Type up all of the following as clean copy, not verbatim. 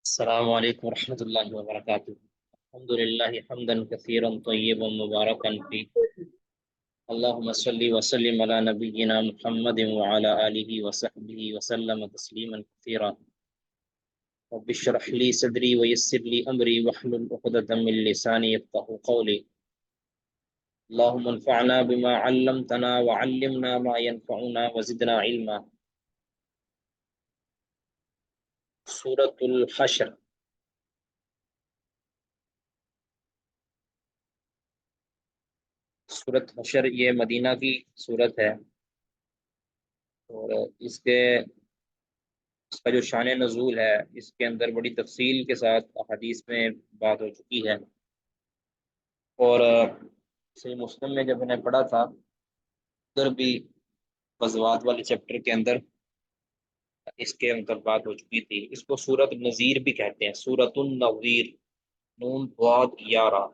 السلام علیکم ورحمۃ اللہ وبرکاتہ۔ الحمد للہ حمدا کثیرا طیبا مبارکا فی، اللہم صلی وسلم علی نبینا محمد وعلی آلہ وصحبہ وسلم تسلیما کثیرا۔ رب اشرح لی صدری ویسر لی امری واحلل عقدۃ من لسانی یفقهوا قولی۔ اللہم انفعنا بما علمتنا وعلمنا ما ينفعنا وزدنا علما۔ سورۃ الحشر۔ سورۃ حشر یہ مدینہ کی سورت ہے، اور اس کا جو شان نزول ہے اس کے اندر بڑی تفصیل کے ساتھ حدیث میں بات ہو چکی ہے، اور صحیح مسلم میں جب میں نے پڑھا تھا ادھر بھی غزوات والے چیپٹر کے اندر اس کے اندر بات ہو چکی تھی۔ اس کو سورۃ النذیر بھی کہتے ہیں، سورۃ النذیر، نون ضاد یا را۔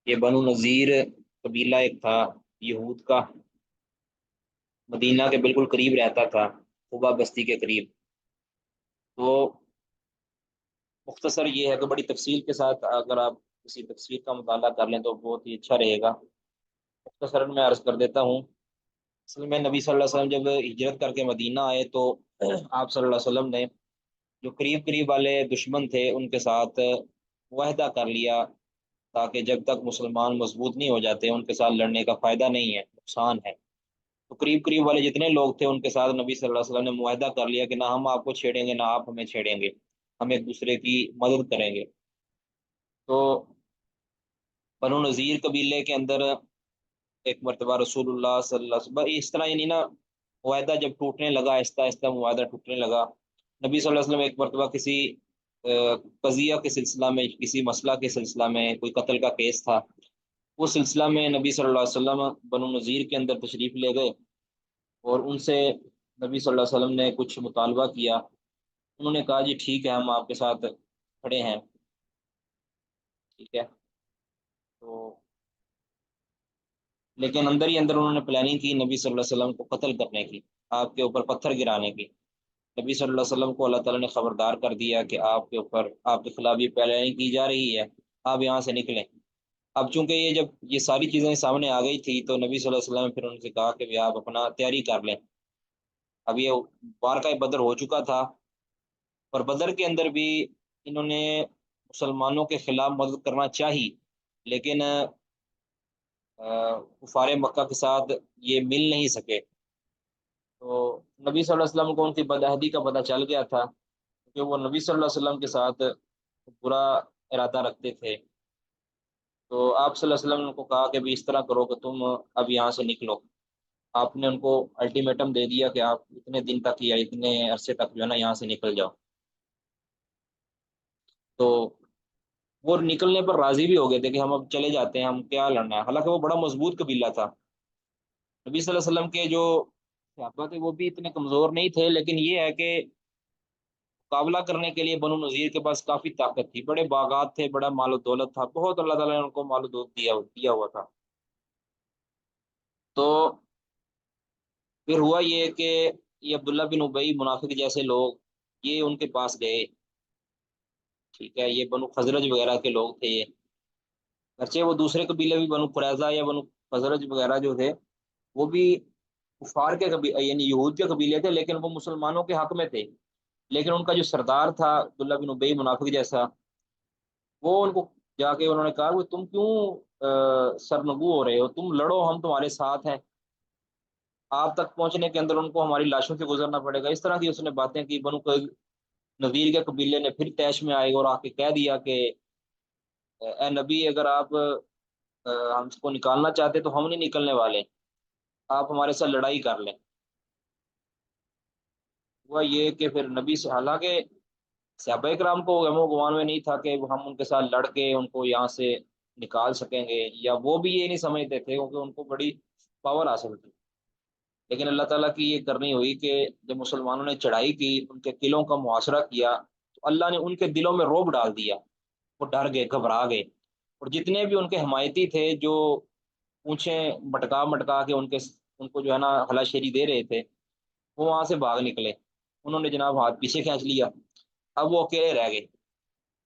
یہ بنو نذیر قبیلہ ایک تھا یہود کا، مدینہ کے بالکل قریب رہتا تھا، قبا بستی کے قریب۔ تو مختصر یہ ہے کہ بڑی تفصیل کے ساتھ اگر آپ کسی تفسیر کا مطالعہ کر لیں تو بہت ہی اچھا رہے گا۔ مختصراً میں عرض کر دیتا ہوں۔ اصل میں نبی صلی اللہ علیہ وسلم جب ہجرت کر کے مدینہ آئے تو آپ صلی اللہ علیہ وسلم نے جو قریب قریب والے دشمن تھے ان کے ساتھ معاہدہ کر لیا، تاکہ جب تک مسلمان مضبوط نہیں ہو جاتے ان کے ساتھ لڑنے کا فائدہ نہیں ہے، نقصان ہے۔ تو قریب قریب والے جتنے لوگ تھے ان کے ساتھ نبی صلی اللہ علیہ وسلم نے معاہدہ کر لیا کہ نہ ہم آپ کو چھیڑیں گے نہ آپ ہمیں چھیڑیں گے، ہم ایک دوسرے کی مدد کریں گے۔ تو بنو نذیر قبیلے کے اندر ایک مرتبہ رسول اللہ صلی اللہ علیہ وسلم اس طرح یعنی نا معاہدہ جب ٹوٹنے لگا، آہستہ آہستہ معاہدہ ٹوٹنے لگا، نبی صلی اللہ علیہ وسلم ایک مرتبہ کسی قضیہ کے سلسلہ میں، کسی مسئلہ کے سلسلہ میں، کوئی قتل کا کیس تھا، اس سلسلہ میں نبی صلی اللہ علیہ وسلم بنو نذیر کے اندر تشریف لے گئے، اور ان سے نبی صلی اللہ علیہ وسلم نے کچھ مطالبہ کیا۔ انہوں نے کہا جی ٹھیک ہے ہم آپ کے ساتھ کھڑے ہیں، ٹھیک ہے۔ تو لیکن اندر ہی اندر انہوں نے پلاننگ کی نبی صلی اللہ علیہ وسلم کو قتل کرنے کی، آپ کے اوپر پتھر گرانے کی۔ نبی صلی اللہ علیہ وسلم کو اللہ تعالیٰ نے خبردار کر دیا کہ آپ کے اوپر، آپ کے خلاف یہ پلاننگ کی جا رہی ہے، آپ یہاں سے نکلیں۔ اب چونکہ یہ جب یہ ساری چیزیں سامنے آ گئی تھی تو نبی صلی اللہ علیہ وسلم نے پھر ان سے کہا کہ بھی آپ اپنا تیاری کر لیں۔ اب یہ معرکہ بدر ہو چکا تھا، اور بدر کے اندر بھی انہوں نے مسلمانوں کے خلاف مدد کرنا چاہی، لیکن کفار مکہ کے ساتھ یہ مل نہیں سکے۔ تو نبی صلی اللہ علیہ وسلم کو ان کی بدعہدی کا پتہ چل گیا تھا، کہ وہ نبی صلی اللہ علیہ وسلم کے ساتھ برا ارادہ رکھتے تھے۔ تو آپ صلی اللہ علیہ وسلم نے ان کو کہا کہ بھی اس طرح کرو کہ تم اب یہاں سے نکلو۔ آپ نے ان کو الٹیمیٹم دے دیا کہ آپ اتنے دن تک یا اتنے عرصے تک جو ہے نا یہاں سے نکل جاؤ۔ تو وہ نکلنے پر راضی بھی ہو گئے تھے کہ ہم اب چلے جاتے ہیں، ہم کیا لڑنا ہے، حالانکہ وہ بڑا مضبوط قبیلہ تھا۔ نبی صلی اللہ علیہ وسلم کے جو صحابہ تھے وہ بھی اتنے کمزور نہیں تھے، لیکن یہ ہے کہ مقابلہ کرنے کے لیے بنو نذیر کے پاس کافی طاقت تھی، بڑے باغات تھے، بڑا مال و دولت تھا، بہت اللہ تعالیٰ نے ان کو مال و دولت دیا ہوا تھا۔ تو پھر ہوا یہ کہ یہ عبداللہ بن ابی منافق جیسے لوگ یہ ان کے پاس گئے، ٹھیک ہے، یہ بنو خزرج وغیرہ کے لوگ تھے یہ، اگرچہ وہ دوسرے قبیلے بھی بنو قریظہ یا بنو خزرج وغیرہ جو تھے وہ بھی کفار کے یعنی یہود کے قبیلے تھے، لیکن وہ مسلمانوں کے حق میں تھے۔ لیکن ان کا جو سردار تھا عبداللہ بن ابی منافق جیسا، وہ ان کو جا کے انہوں نے کہا کہ تم کیوں سرنگو ہو رہے ہو، تم لڑو، ہم تمہارے ساتھ ہیں، آپ تک پہنچنے کے اندر ان کو ہماری لاشوں سے گزرنا پڑے گا۔ اس طرح کی اس نے باتیں کی۔ بنو نذیر کے قبیلے نے پھر طیش میں آئے اور آ کے کہہ دیا کہ اے نبی اگر آپ ہم کو نکالنا چاہتے تو ہم نہیں نکلنے والے، آپ ہمارے ساتھ لڑائی کر لیں۔ ہوا یہ کہ پھر نبی سے، حالانکہ صحابہ کرام کو غم و گمان میں نہیں تھا کہ ہم ان کے ساتھ لڑ کے ان کو یہاں سے نکال سکیں گے، یا وہ بھی یہ نہیں سمجھتے تھے کیونکہ ان کو بڑی پاور حاصل تھی، لیکن اللہ تعالیٰ کی یہ کرنی ہوئی کہ جب مسلمانوں نے چڑھائی کی، ان کے قلعوں کا محاصرہ کیا، تو اللہ نے ان کے دلوں میں رعب ڈال دیا، وہ ڈر گئے، گھبرا گئے، اور جتنے بھی ان کے حمایتی تھے جو پونچھیں مٹکا مٹکا کے ان کو جو ہے نا ہلا شیری دے رہے تھے، وہ وہاں سے بھاگ نکلے، انہوں نے جناب ہاتھ پیچھے کھینچ لیا، اب وہ اکیلے رہ گئے۔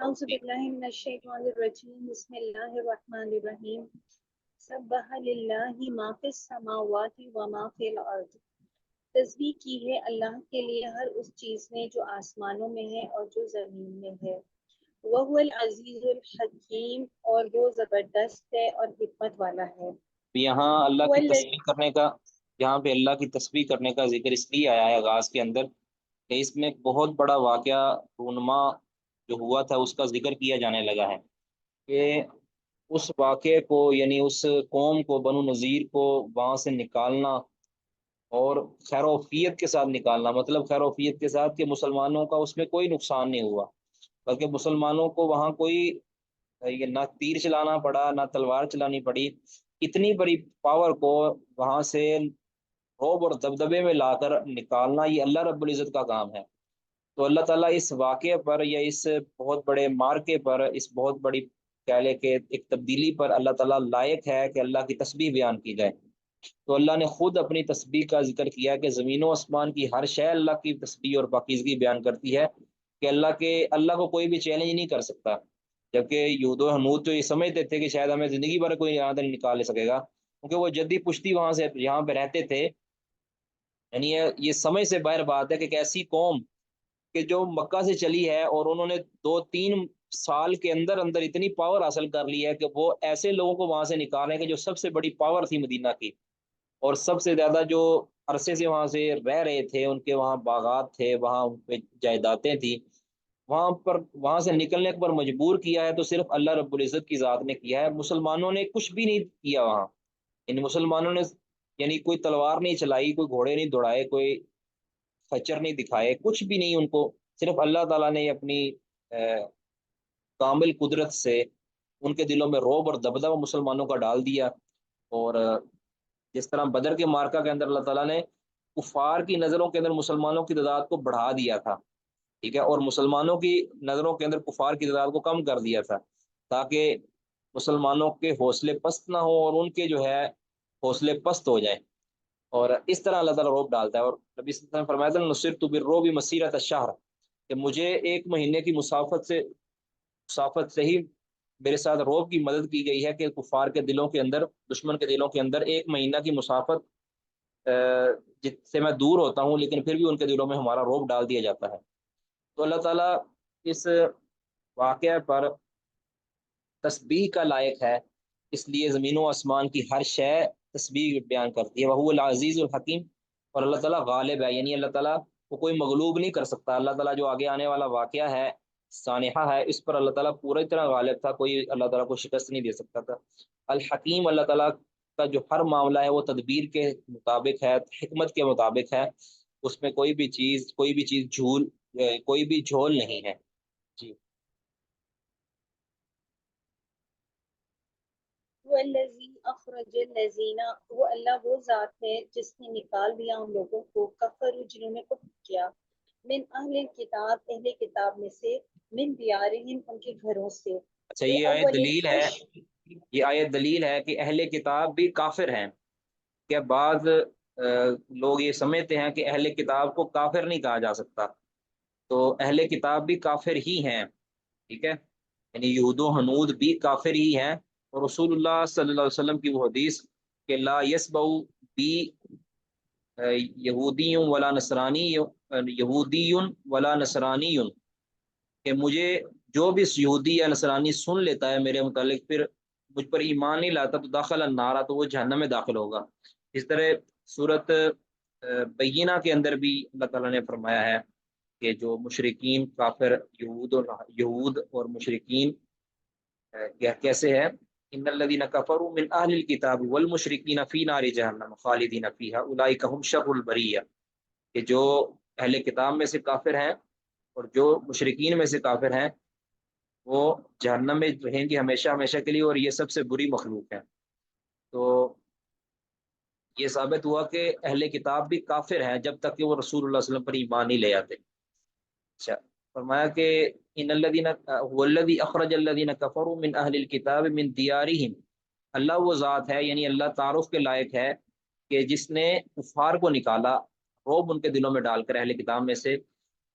اعوذ باللہ من الشیطان الرجیم بسم اللہ الرحمن الرحیم سبح للہ ما فی السماوات و ما فی الارض، تسبیح کی ہے اللہ کے لیے ہر اس چیز میں جو آسمانوں میں ہے اور جو زمین میں ہے، وہو العزیز الحکیم، اور وہ زبردست ہے اور حکمت والا ہے۔ یہاں اللہ کی والذی تسبیح کرنے کا، یہاں پہ اللہ کی تسبیح کرنے کا ذکر اس لیے آیا ہے آغاز کے اندر کہ اس میں ایک بہت بڑا واقعہ رونما جو ہوا تھا اس کا ذکر کیا جانے لگا ہے کہ اس واقعے کو، یعنی اس قوم کو، بنو نذیر کو وہاں سے نکالنا، اور خیر و عافیت کے ساتھ نکالنا، مطلب خیر و عافیت کے ساتھ کہ مسلمانوں کا اس میں کوئی نقصان نہیں ہوا، بلکہ مسلمانوں کو وہاں کوئی یہ نہ تیر چلانا پڑا نہ تلوار چلانی پڑی، اتنی بڑی پاور کو وہاں سے روب اور دبدبے میں لا کر نکالنا یہ اللہ رب العزت کا کام ہے۔ تو اللہ تعالیٰ اس واقعے پر یا اس بہت بڑے مارکے پر، اس بہت بڑی کہہ لے کہ ایک تبدیلی پر اللہ تعالیٰ لائق ہے کہ اللہ کی تسبیح بیان کی جائے۔ تو اللہ نے خود اپنی تسبیح کا ذکر کیا کہ زمین و آسمان کی ہر شے اللہ کی تسبیح اور پاکیزگی بیان کرتی ہے، کہ اللہ کو کوئی بھی چیلنج نہیں کر سکتا، جبکہ یہود و حنود تو یہ سمجھتے تھے کہ شاید ہمیں زندگی بھر کوئی یہاں تک نکال لے سکے گا، کیونکہ وہ جدی پشتی وہاں سے یہاں پہ رہتے تھے، یعنی یہ سمجھ سے باہر بات ہے کہ ایک ایسی قوم کہ جو مکہ سے چلی ہے اور انہوں نے 2-3 سال کے اندر اندر اتنی پاور حاصل کر لی ہے کہ وہ ایسے لوگوں کو وہاں سے نکالیں کہ جو سب سے بڑی پاور تھی مدینہ کی، اور سب سے زیادہ جو عرصے سے وہاں سے رہ رہے تھے، ان کے وہاں باغات تھے، وہاں ان پہ جائیدادیں تھیں، وہاں سے نکلنے پر مجبور کیا ہے تو صرف اللہ رب العزت کی ذات نے کیا ہے۔ مسلمانوں نے کچھ بھی نہیں کیا وہاں، ان مسلمانوں نے یعنی کوئی تلوار نہیں چلائی، کوئی گھوڑے نہیں دوڑائے، کوئی خچر نہیں دکھائے، کچھ بھی نہیں، ان کو صرف اللہ تعالیٰ نے اپنی کامل قدرت سے ان کے دلوں میں روب اور دبدبہ مسلمانوں کا ڈال دیا۔ اور جس طرح بدر کے مارکہ کے اندر اللہ تعالیٰ نے کفار کی نظروں کے اندر مسلمانوں کی تعداد کو بڑھا دیا تھا، ٹھیک ہے، اور مسلمانوں کی نظروں کے اندر کفار کی تعداد کو کم کر دیا تھا، تاکہ مسلمانوں کے حوصلے پست نہ ہو اور ان کے جو ہے حوصلے پست ہو جائیں، اور اس طرح اللہ تعالیٰ روب ڈالتا ہے۔ اور نبی صلی اللہ علیہ وسلم فرمایا تھا نصرت بالرعب مسیرۃ الشہر، کہ مجھے 1 مہینے کی مسافت سے ہی میرے ساتھ روب کی مدد کی گئی ہے، کہ کفار کے دلوں کے اندر، دشمن کے دلوں کے اندر 1 مہینہ کی مسافت جس سے میں دور ہوتا ہوں، لیکن پھر بھی ان کے دلوں میں ہمارا روب ڈال دیا جاتا ہے۔ تو اللہ تعالیٰ اس واقعہ پر تسبیح کا لائق ہے، اس لیے زمین و آسمان کی ہر شے تسبیح بیان کرتی ہے۔ وہو العزیز الحکیم، اور اللہ تعالیٰ غالب ہے، یعنی اللہ تعالیٰ کو کوئی مغلوب نہیں کر سکتا۔ اللہ تعالیٰ جو آگے آنے والا واقعہ ہے، سانحہ ہے، اس پر اللہ تعالیٰ پوری طرح غالب تھا، کوئی اللہ تعالیٰ کو شکست نہیں دے سکتا تھا۔ الحکیم، اللہ تعالیٰ کا جو ہر معاملہ ہے وہ تدبیر کے مطابق ہے، حکمت کے مطابق ہے، اس میں کوئی بھی چیز کوئی بھی جھول نہیں ہے۔ جی والذی اخرج الذین، وہ اللہ وہ ذات ہے جس نے نکال دیا ان لوگوں کو، کفروا جنہوں نے کفر کیا، من اہل کتاب، اہل کتاب میں سے، من دیارہم ان کے گھروں سے، اچھا، بے یہ آیت اول دلیل ہے، یہ آیت دلیل ہے کہ اہل کتاب بھی کافر ہیں، کہ بعض لوگ یہ سمجھتے ہیں کہ اہل کتاب کو کافر نہیں کہا جا سکتا، تو اہل کتاب بھی کافر ہی ہیں، ٹھیک ہے، یعنی یہود و حنود بھی کافر ہی ہیں، اور رسول اللہ صلی اللہ علیہ وسلم کی وہ حدیث کہ لا یسبع بی یہودی ولا نصرانی، یہودی ولا نصرانی، کہ مجھے جو بھی یہودی یا نصرانی سن لیتا ہے میرے متعلق، پھر مجھ پر ایمان نہیں لاتا، تو داخل النار، تو وہ جہنم میں داخل ہوگا۔ اس طرح صورت بینہ کے اندر بھی اللہ تعالیٰ نے فرمایا ہے کہ جو مشرکین کافر یہود اور مشرکین کیسے ہے، ان الذين كفروا من اهل الكتاب والمشركين في نار جہنم خالدین فیہا اولئک هم شر البریہ، کہ جو اہل کتاب میں سے کافر ہیں اور جو مشرکین میں سے کافر ہیں وہ جہنم میں رہیں گے ہمیشہ ہمیشہ کے لیے، اور یہ سب سے بری مخلوق ہے۔ تو یہ ثابت ہوا کہ اہل کتاب بھی کافر ہیں جب تک کہ وہ رسول اللہ صلی اللہ علیہ وسلم پر ایمان نہیں لے آتے۔ اچھا، فرمایا کہ ان الذین هو الذی اخرج الذین کفروا من اہل الکتاب من دیارہم، اللہ وہ ذات ہے، یعنی اللہ تعارف کے لائق ہے کہ جس نے کفار کو نکالا، روب ان کے دلوں میں ڈال کر، اہل کتاب میں سے،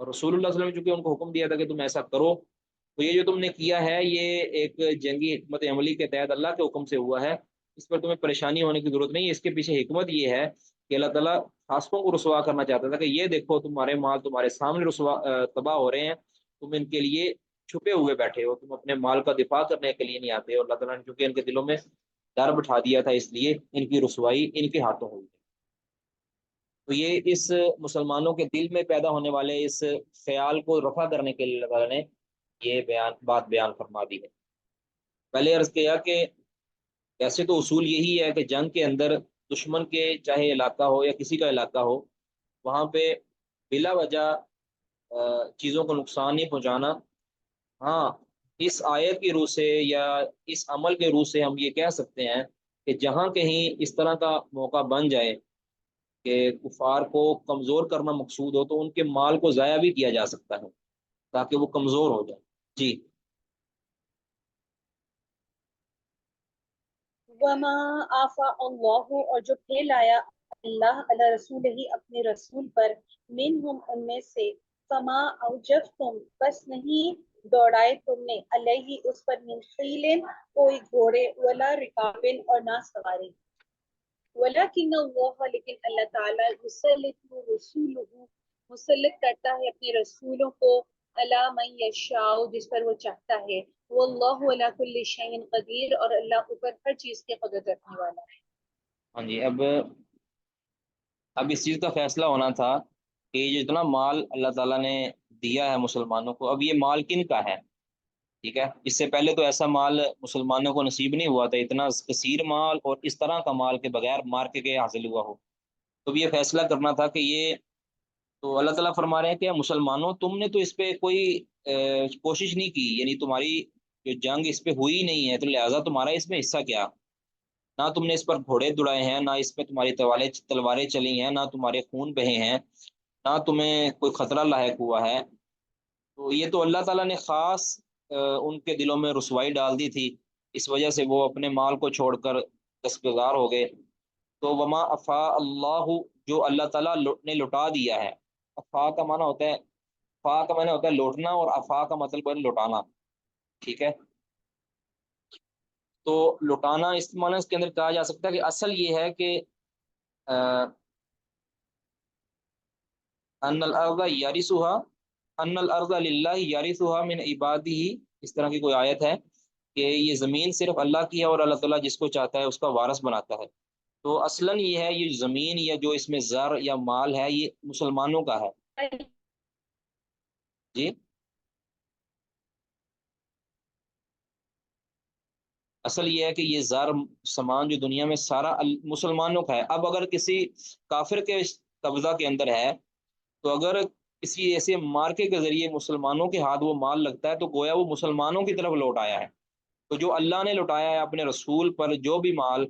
اور رسول اللہ صلی اللہ علیہ وسلم نے چونکہ ان کو حکم دیا تھا کہ تم ایسا کرو، تو یہ جو تم نے کیا ہے یہ ایک جنگی حکمت عملی کے تحت اللہ کے حکم سے ہوا ہے، اس پر تمہیں پریشانی ہونے کی ضرورت نہیں ہے۔ اس کے پیچھے حکمت یہ ہے کہ اللہ تعالیٰ خاصوں کو رسوا کرنا چاہتا تھا کہ یہ دیکھو تمہارے مال تمہارے سامنے رسوا تباہ ہو رہے ہیں، تم ان کے لیے چھپے ہوئے بیٹھے ہو، تم اپنے مال کا دفاع کرنے کے لیے نہیں آتے ہو۔ اللہ تعالیٰ نے چونکہ ان کے دلوں میں ڈر بٹھا دیا تھا، اس لیے ان کی رسوائی ان کے ہاتھوں ہوئی۔ تو یہ اس مسلمانوں کے دل میں پیدا ہونے والے اس خیال کو رفع کرنے کے لیے اللہ تعالیٰ نے یہ بات بیان فرما دی ہے۔ پہلے عرض کیا کہ ویسے تو اصول یہی ہے کہ جنگ کے اندر دشمن کے چاہے علاقہ ہو یا کسی کا علاقہ ہو، وہاں پہ بلا وجہ چیزوں کو نقصان نہیں پہنچانا۔ ہاں، اس آیت کی روح سے یا اس عمل کے روح سے ہم یہ کہہ سکتے ہیں کہ جہاں کہیں اس طرح کا موقع بن جائے کہ کفار کو کمزور کرنا مقصود ہو، تو ان کے مال کو ضائع بھی کیا جا سکتا ہے تاکہ وہ کمزور ہو جائے۔ جی وما آفا اللہ، اور جو پھیل آیا اللہ علی رسول ہی اپنے رسول پر، منہم ان میں سے، فما اوجفتم بس نہیں دوڑائے تم نے، علیہ اس پر، من خیل کوئی گھوڑے، ولا رکابن اور نہ سواری، ولیکن اللہ لیکن اللہ تعالیٰ یسلط رسولہ مسلط کرتا ہے اپنے رسولوں کو، علی من یشاء جس پر وہ چاہتا ہے، واللہ علی کل شیء قدیر اور اللہ اوپر ہر چیز کے قدرت رکھنے والا ہے۔ ہاں جی، اب اس چیز کا فیصلہ ہونا تھا کہ یہ جتنا مال اللہ تعالیٰ نے دیا ہے مسلمانوں کو، اب یہ مال کن کا ہے؟ ٹھیک ہے، اس سے پہلے تو ایسا مال مسلمانوں کو نصیب نہیں ہوا تھا، اتنا کثیر مال اور اس طرح کا مال کے بغیر مار کے حاصل ہوا ہو۔ تو یہ فیصلہ کرنا تھا کہ یہ تو اللہ تعالیٰ فرما رہے ہیں کہ مسلمانوں تم نے تو اس پہ کوئی کوشش نہیں کی، یعنی تمہاری جو جنگ اس پہ ہوئی نہیں ہے، تو لہٰذا تمہارا اس میں حصہ کیا؟ نہ تم نے اس پر گھوڑے دوڑائے ہیں، نہ اس پہ تمہاری تلواریں چلی ہیں، نہ تمہارے خون بہے ہیں، نہ تمہیں کوئی خطرہ لاحق ہوا ہے۔ تو یہ تو اللہ تعالیٰ نے خاص ان کے دلوں میں رسوائی ڈال دی تھی، اس وجہ سے وہ اپنے مال کو چھوڑ کر دستبردار ہو گئے۔ تو وما افا اللہ، جو اللہ تعالیٰ نے لٹا دیا ہے، افا کا معنی ہوتا ہے، فا کا معنی ہوتا ہے لوٹنا، اور افا کا مطلب ہے لوٹانا۔ ٹھیک ہے، تو لوٹانا اس معنی اس کے اندر کہا جا سکتا ہے کہ اصل یہ ہے کہ ان الارض یرثها ان الارض للہ یرثها من عبادہ، اس طرح کی کوئی آیت ہے کہ یہ زمین صرف اللہ کی ہے اور اللہ تعالیٰ جس کو چاہتا ہے اس کا وارث بناتا ہے۔ تو اصلاً یہ ہے، یہ زمین یا جو اس میں زر یا مال ہے یہ مسلمانوں کا ہے۔ جی، اصل یہ ہے کہ یہ زر سامان جو دنیا میں سارا مسلمانوں کا ہے۔ اب اگر کسی کافر کے قبضہ کے اندر ہے، تو اگر کسی ایسے مارکے کے ذریعے مسلمانوں کے ہاتھ وہ مال لگتا ہے، تو گویا وہ مسلمانوں کی طرف لوٹ آیا ہے۔ تو جو اللہ نے لوٹایا ہے اپنے رسول پر جو بھی مال،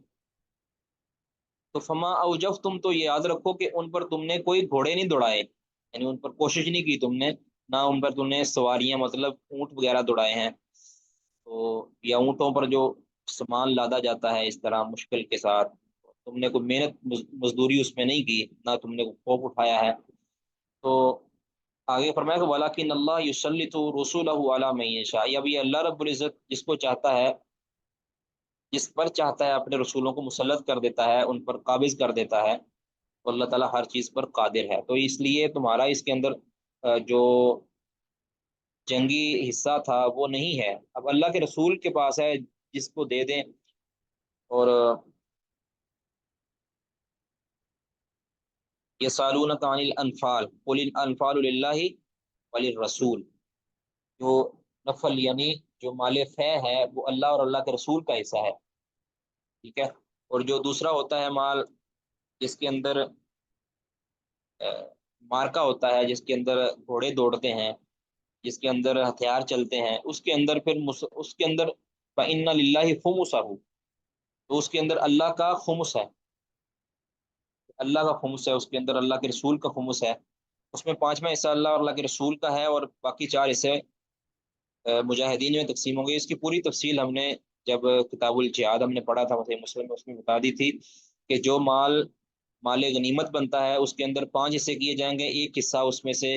تو فما اوجف تم، تو یہ یاد رکھو کہ ان پر تم نے کوئی گھوڑے نہیں دوڑائے، یعنی ان پر کوشش نہیں کی تم نے، نہ ان پر تم نے سواریاں مطلب اونٹ وغیرہ دوڑائے ہیں، تو یا اونٹوں پر جو سامان لادا جاتا ہے اس طرح مشکل کے ساتھ، تم نے کوئی محنت مزدوری اس میں نہیں کی، نہ تم نے کوئی خوف اٹھایا ہے۔ تو آگے فرمایا کہ وَلَٰكِنَّ اللَّهَ يُسَلِّطُ رُسُلَهُ عَلَىٰ مَن يَشَاءُ، اب یہ اللہ رب العزت جس کو چاہتا ہے، جس پر چاہتا ہے اپنے رسولوں کو مسلط کر دیتا ہے، ان پر قابض کر دیتا ہے، تو اللہ تعالیٰ ہر چیز پر قادر ہے۔ تو اس لیے تمہارا اس کے اندر جو جنگی حصہ تھا وہ نہیں ہے، اب اللہ کے رسول کے پاس ہے، جس کو دے دیں۔ اور یسالونک عن الانفال قل الانفال للہ وللرسول، جو نفل یعنی جو مال فے ہے وہ اللہ اور اللہ کے رسول کا حصہ ہے۔ ٹھیک ہے، اور جو دوسرا ہوتا ہے مال جس کے اندر مارکا ہوتا ہے، جس کے اندر گھوڑے دوڑتے ہیں، جس کے اندر ہتھیار چلتے ہیں، اس کے اندر پھر اس کے اندر فَإِنَّ لِلَّهِ خُمُسَهُ، تو اس کے اندر اللہ کا خمس ہے، اللہ کا خمس ہے، اس کے اندر اللہ کے رسول کا خمس ہے، اس میں پانچواں حصہ اللہ اور اللہ کے رسول کا ہے، اور باقی چار حصے مجاہدین میں تقسیم ہوں گے۔ اس کی پوری تفصیل ہم نے جب کتاب الجہاد ہم نے پڑھا تھا صحیح مسلم میں، اس میں بتا دی تھی کہ جو مال غنیمت بنتا ہے اس کے اندر 5 حصے کیے جائیں گے، ایک حصہ اس میں سے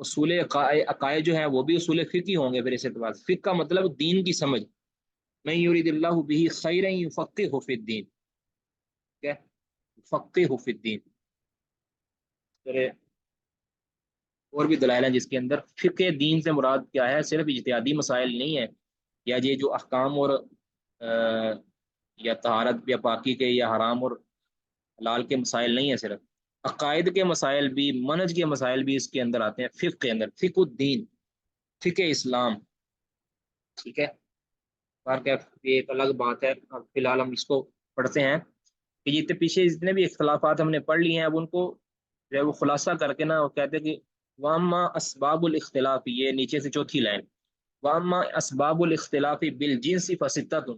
اصول عقائد جو ہیں وہ بھی اصول فقہی ہوں گے. پھر اس اعتبار سے فقہ کا مطلب دین کی سمجھ. من یرید اللہ بہ خیرا یفقہہ فی الدین. ٹھیک ہے, یفقہہ فی الدین. پھر اور بھی دلائل ہیں جس کے اندر فقہ دین سے مراد کیا ہے, صرف اجتہادی مسائل نہیں ہے, یا یہ جو احکام اور یا طہارت یا پاکی کے یا حرام اور حلال کے مسائل نہیں ہیں, صرف عقائد کے مسائل بھی, منہج کے مسائل بھی اس کے اندر آتے ہیں فقہ کے اندر. فقہ الدین, فقہ اسلام. ٹھیک ہے, یہ ایک الگ بات ہے. اب فی الحال ہم اس کو پڑھتے ہیں کہ یہ پیچھے جتنے بھی اختلافات ہم نے پڑھ لیے ہیں اب ان کو جو ہے وہ خلاصہ کر کے نا وہ کہتے ہیں کہ واما اسباب الاختلاف, یہ نیچے سے چوتھی لائن, واما اسباب الاختلاف بالجنس فستۃ,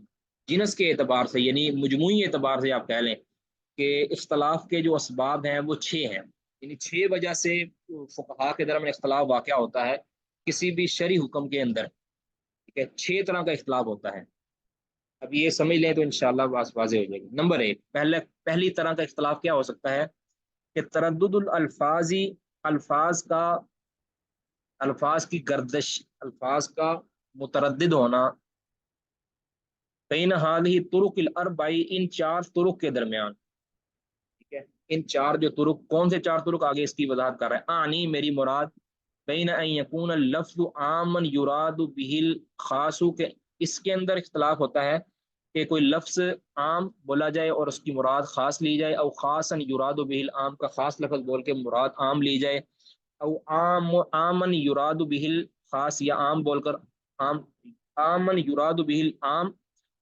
جنس کے اعتبار سے یعنی مجموعی اعتبار سے آپ کہہ لیں کہ اختلاف کے جو اسباب ہیں وہ 6 ہیں, یعنی 6 وجہ سے فقہا کے درمیان اختلاف واقع ہوتا ہے کسی بھی شرعی حکم کے اندر. ٹھیک ہے, 6 طرح کا اختلاف ہوتا ہے. اب یہ سمجھ لیں تو انشاءاللہ بات واضح ہو جائے گی. نمبر 1, پہلی طرح کا اختلاف کیا ہو سکتا ہے کہ تردد الفاظی, الفاظ کی گردش, الفاظ کا متردد ہونا بین ہذہ طرق الاربع, ان 4 طرق کے درمیان. ٹھیک ہے, ان 4 جو طرق, کون سے 4 طرق آگے اس کی وضاحت کر رہا ہے. آنی میری مراد بین ان یکون اللفظ عاما یراد به الخاص, کہ اس کے اندر اختلاف ہوتا ہے کہ کوئی لفظ عام بولا جائے اور اس کی مراد خاص لی جائے, او خاصا یراد به العام, کا خاص لفظ بول کے مراد عام لی جائے, او عامن یراد به الخاص, یا عام بول کر عام, عامن یراد به العام,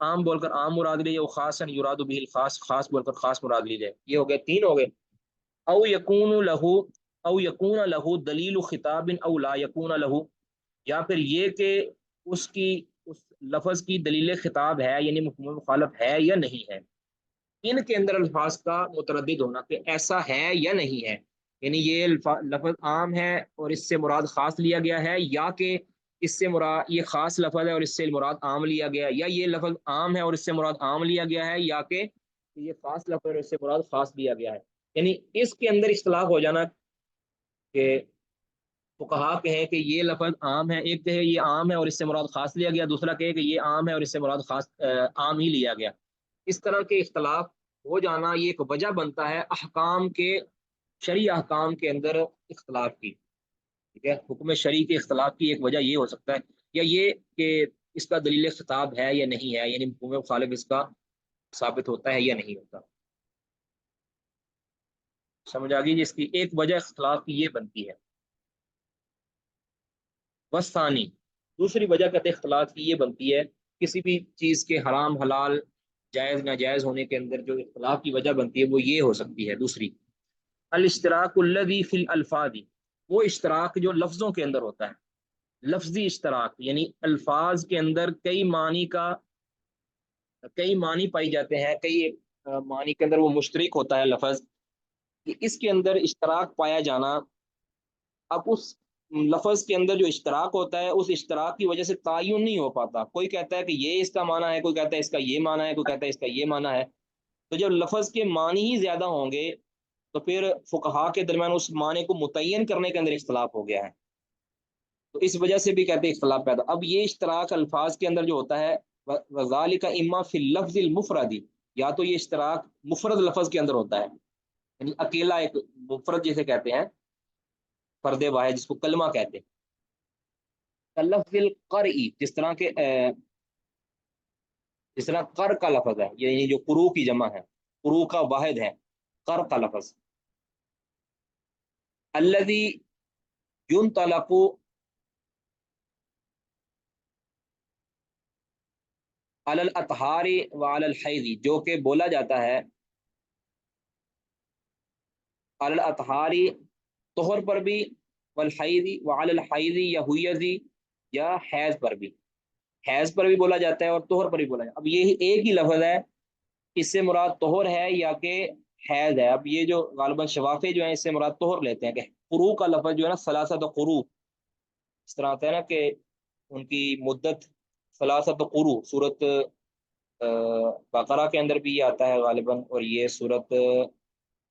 عام بول کر عام مراد لی جائے, او خاصا یراد به الخاص, خاص بول کر خاص مراد لی جائے. یہ ہو گئے 3 ہو گئے. او یکون له, او یکون له دلیل خطاب او لا یکون له, یا پھر یہ کہ اس کی اس لفظ کی دلیل خطاب ہے یعنی مفہوم مخالف ہے یا نہیں ہے. ان کے اندر الفاظ کا متردد ہونا کہ ایسا ہے یا نہیں ہے, یعنی یہ لفظ عام ہے اور اس سے مراد خاص لیا گیا ہے, یا کہ اس سے مراد یہ خاص لفظ ہے اور اس سے مراد عام لیا گیا ہے, یا یہ لفظ عام ہے اور اس سے مراد عام لیا گیا ہے, یا کہ یہ خاص لفظ ہے اور اس سے مراد خاص لیا گیا ہے. یعنی اس کے اندر اختلاف ہو جانا کہ فقہا کہیں کہ یہ لفظ عام ہے, ایک کہے یہ عام ہے اور اس سے مراد خاص لیا گیا, دوسرا کہے کہ یہ عام ہے اور اس سے مراد خاص عام ہی لیا گیا. اس طرح کے اختلاف ہو جانا یہ ایک وجہ بنتا ہے احکام کے, شرعی احکام کے اندر اختلاف کی. ٹھیک ہے, حکم شرعی کے اختلاف کی ایک وجہ یہ ہو سکتا ہے, یا یہ کہ اس کا دلیل خطاب ہے یا نہیں ہے, یعنی مفہوم مخالف اس کا ثابت ہوتا ہے یا نہیں ہوتا. سمجھ آ گئی جس کی ایک وجہ اختلاف کی یہ بنتی ہے. وثانی, دوسری وجہ کہتے اختلاف کی یہ بنتی ہے کسی بھی چیز کے حرام حلال جائز ناجائز ہونے کے اندر جو اختلاف کی وجہ بنتی ہے وہ یہ ہو سکتی ہے. دوسری الاشتراک الذی فی الالفاظ, وہ اشتراک جو لفظوں کے اندر ہوتا ہے, لفظی اشتراک, یعنی الفاظ کے اندر کئی معنی پائی جاتے ہیں, کئی معنی کے اندر وہ مشترک ہوتا ہے لفظ, اس کے اندر اشتراک پایا جانا. اب اس لفظ کے اندر جو اشتراک ہوتا ہے اس اشتراک کی وجہ سے تعین نہیں ہو پاتا. کوئی کہتا ہے کہ یہ اس کا معنی ہے, کوئی کہتا ہے اس کا یہ معنی ہے, کوئی کہتا ہے اس کا یہ معنی ہے. تو جب لفظ کے معنی ہی زیادہ ہوں گے تو پھر فقہا کے درمیان اس معنی کو متعین کرنے کے اندر اختلاف ہو گیا ہے, تو اس وجہ سے بھی کہتے ہیں اختلاف پیدا. اب یہ اشتراک الفاظ کے اندر جو ہوتا ہے وذالک اما فی اللفظ المفرد, یا تو یہ اشتراک مفرد لفظ کے اندر ہوتا ہے, یعنی اکیلا ایک مفرد جسے کہتے ہیں, فرد واحد جس کو کلمہ کہتے ہیں. لفظ القرئی, جس طرح قر کا لفظ ہے, یعنی جو قرو کی جمع ہے, قرو کا واحد ہے قر کا لفظ. الذی ينطلق علی الاطہار وعلی الحیض, جو کہ بولا جاتا ہے علی الاطہار طہر پر بھی, والحیض وعلی الحیض یا حیض یا حیض پر بھی, حیض پر بھی بولا جاتا ہے اور طہر پر بھی بولا جاتا ہے. اب یہ ایک ہی لفظ ہے, اس سے مراد طہر ہے یا کہ حیض ہے. اب یہ جو غالباً شوافی جو ہیں اس سے مراد طہر لیتے ہیں کہ قرو کا لفظ جو ہے نا ثلاثۃ قرو, اس طرح آتا ہے نا کہ ان کی مدت ثلاثۃ قرو, صورت بقرہ کے اندر بھی یہ آتا ہے غالباً, اور یہ صورت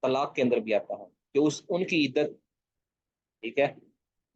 طلاق کے اندر بھی آتا ہے کہ ان کی عدت, ٹھیک ہے,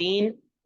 3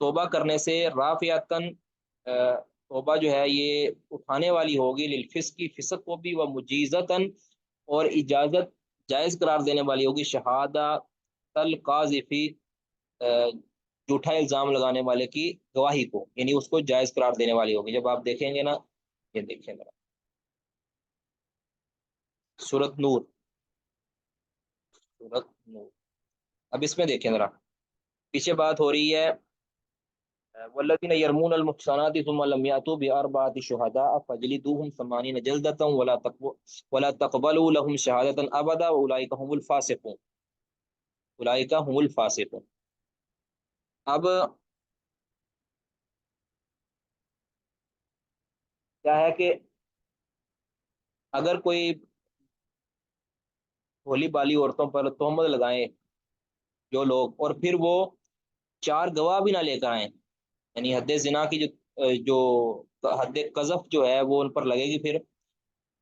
توبہ کرنے سے رافعتن توبہ جو ہے یہ اٹھانے والی ہوگی للفسق کی فسق کو بھی و مجیزتن اور اجازت جائز قرار دینے والی ہوگی شہادت القاذفی جھوٹا الزام لگانے والے کی گواہی کو، یعنی اس کو جائز قرار دینے والی ہوگی۔ جب آپ دیکھیں گے نا، یہ دیکھیں ذرا سورۃ نور، سورۃ نور، اب اس میں دیکھیں ذرا، پیچھے بات ہو رہی ہے والذین یرمون المحصنات ثم لم یأتوا بأربعة شهداء فاجلدوهم 80 جلدة ولا تقبلوا لهم شهادة أبدا وأولئك هم الفاسقون، أولئك هم الفاسقون۔ اب کیا ہے کہ اگر کوئی بھولی بالی عورتوں پر تہمت لگائیں جو لوگ، اور پھر وہ 4 گواہ بھی نہ لے کر آئیں، یعنی حد زنا کی جو حد قذف جو ہے وہ ان پر لگے گی، پھر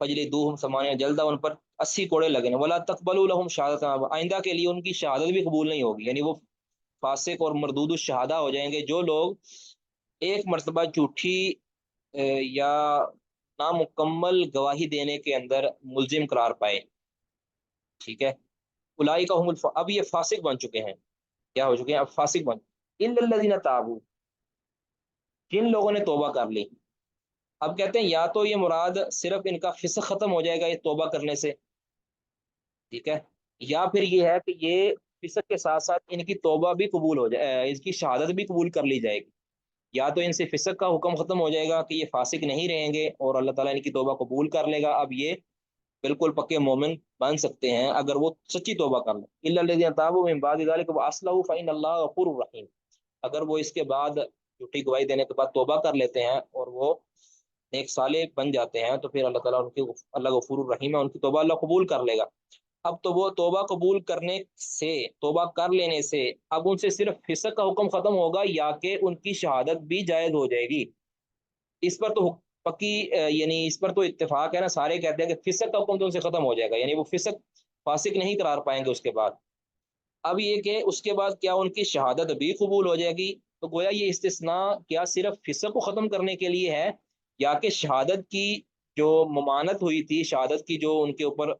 فجلدوہم 80 جلدہ، ان پر 80 کوڑے لگیں، ولا تقبلوا لهم شہادۃ، آئندہ کے لیے ان کی شہادت بھی قبول نہیں ہوگی، یعنی وہ فاسق اور مردود الشہادہ ہو جائیں گے جو لوگ ایک مرتبہ جھوٹی یا نامکمل گواہی دینے کے اندر ملزم قرار پائے، ٹھیک ہے۔ اولئک هم اب یہ فاسق بن چکے ہیں، کیا ہو چکے ہیں؟ اب فاسق بن، الا الذین تابوا، جن لوگوں نے توبہ کر لی۔ اب کہتے ہیں یا تو یہ مراد صرف ان کا فسق ختم ہو جائے گا یہ توبہ کرنے سے، ٹھیک ہے، یا پھر یہ ہے کہ یہ فسق کے ساتھ ساتھ ان کی توبہ بھی قبول ہو جائے، اس کی شہادت بھی قبول کر لی جائے گی۔ یا تو ان سے فسق کا حکم ختم ہو جائے گا کہ یہ فاسق نہیں رہیں گے اور اللہ تعالیٰ ان کی توبہ قبول کر لے گا، اب یہ بالکل پکے مومن بن سکتے ہیں اگر وہ سچی توبہ کر لیں۔ الا الذین تابوا من بعد ذلک واصلحوا فإن اللہ غفور رحیم، اگر وہ اس کے بعد جھوٹی گواہی دینے کے بعد توبہ کر لیتے ہیں اور وہ نیک صالح بن جاتے ہیں تو پھر اللہ تعالیٰ ان کی، اللہ غفور الرحیم ہے، ان کی توبہ اللہ قبول کر لے گا۔ اب تو وہ توبہ قبول کرنے سے، توبہ کر لینے سے اب ان سے صرف فسق کا حکم ختم ہوگا یا کہ ان کی شہادت بھی جائز ہو جائے گی؟ اس پر تو پکی یعنی اس پر تو اتفاق ہے نا، سارے کہتے ہیں کہ فسق کا حکم تو ان سے ختم ہو جائے گا، یعنی وہ فسق فاسق نہیں قرار پائیں گے اس کے بعد۔ اب یہ کہ اس کے بعد کیا ان کی شہادت بھی قبول ہو جائے گی؟ تو گویا یہ استثناء کیا صرف فسق کو ختم کرنے کے لیے ہے یا کہ شہادت کی جو ممانت ہوئی تھی، شہادت کی جو ان کے اوپر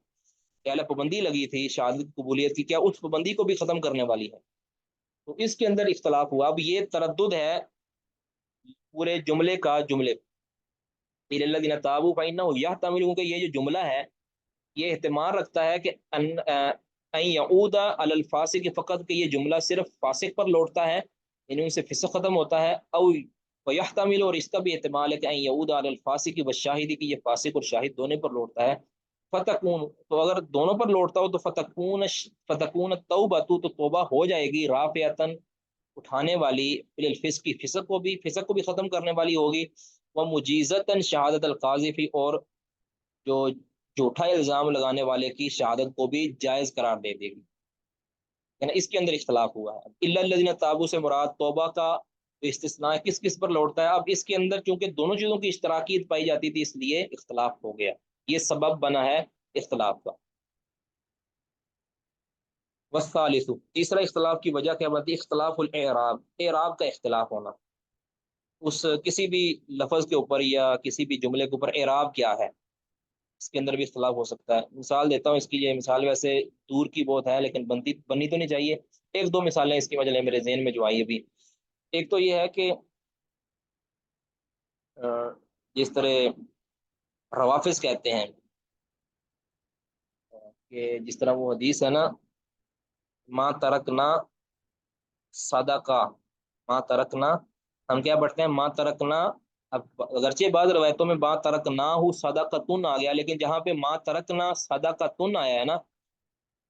پابندی لگی تھی شہادت قبولیت کی، کیا اس پابندی کو بھی ختم کرنے والی ہے؟ تو اس کے اندر اختلاف ہوا۔ اب یہ تردد ہے پورے جملے کا، جملے الذین تابوا فإنه یحتمل، کہ یہ جو جملہ ہے یہ احتمال رکھتا ہے کہ ان یعود علی الفاسق، فقط کہ یہ جملہ صرف فاسق پر لوٹتا ہے، یعنی ان سے فسق ختم ہوتا ہے، او ویحتمل، اور اس کا بھی احتمال ہے کہ ان یعود علی الفاسق والشاہد، کہ یہ فاسق اور شاہد دونوں پر لوٹتا ہے۔ فتکون، تو اگر دونوں پر لوٹتا ہو تو فتکون التوبۃ، تو توبہ ہو جائے گی رافعتن اٹھانے والی، الفسق کی فسق کو بھی ختم کرنے والی ہوگی، وہ مجیزتاً شہادت القاذفی، اور جو جھوٹا الزام لگانے والے کی شہادت کو بھی جائز قرار دے دے گی، یعنی اس کے اندر اختلاف ہوا ہے۔ الا الذین تابوا سے مراد توبہ کا استثناء کس کس پر لوٹتا ہے؟ اب اس کے اندر چونکہ دونوں چیزوں کی اشتراکیت پائی جاتی تھی اس لیے اختلاف ہو گیا، یہ سبب بنا ہے اختلاف کا۔ والثالث، تیسرا اختلاف کی وجہ کیا بنتی ہے؟ اختلاف الاعراب، اعراب کا اختلاف ہونا، اس کسی بھی لفظ کے اوپر یا کسی بھی جملے کے اوپر اعراب کیا ہے، اس کے اندر بھی اختلاف ہو سکتا ہے۔ مثال دیتا ہوں اس کی، یہ مثال ویسے دور کی بہت ہے لیکن بننی تو نہیں چاہیے، ایک دو مثالیں اس کی وجہ میرے ذہن میں جو آئی ابھی۔ ایک تو یہ ہے کہ جس طرح روافظ کہتے ہیں کہ جس طرح وہ حدیث ہے نا، ما ترکنا صدقہ، ما ترکنا، ہم کیا پڑھتے ہیں؟ ما ترکنا، اب اگرچہ بعض روایتوں میں ما ترکنا ہو صدقتن آ گیا، لیکن جہاں پہ ما ترکنا صدقتن آیا ہے نا،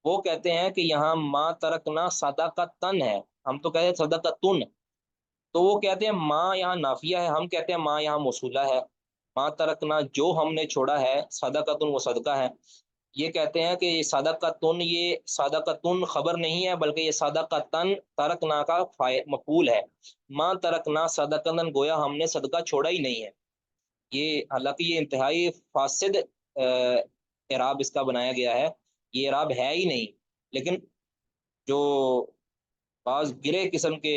وہ کہتے ہیں کہ یہاں ما ترکنا صدقتن ہے، ہم تو کہتے ہیں صدقتن، تو وہ کہتے ہیں ما یہاں نافیہ ہے، ہم کہتے ہیں ما یہاں موصولہ ہے۔ ما ترکنا جو ہم نے چھوڑا ہے، صدقتن وہ صدقہ ہے، یہ کہتے ہیں کہ یہ صدقتن، یہ صدقتن خبر نہیں ہے بلکہ یہ صدقتن ترکنا کا مفعول ہے۔ ما ترکنا صدقتن، گویا ہم نے صدقہ چھوڑا ہی نہیں ہے، یہ حالانکہ یہ انتہائی فاسد اعراب اس کا بنایا گیا ہے، یہ اعراب ہے ہی نہیں، لیکن جو بعض گرے قسم کے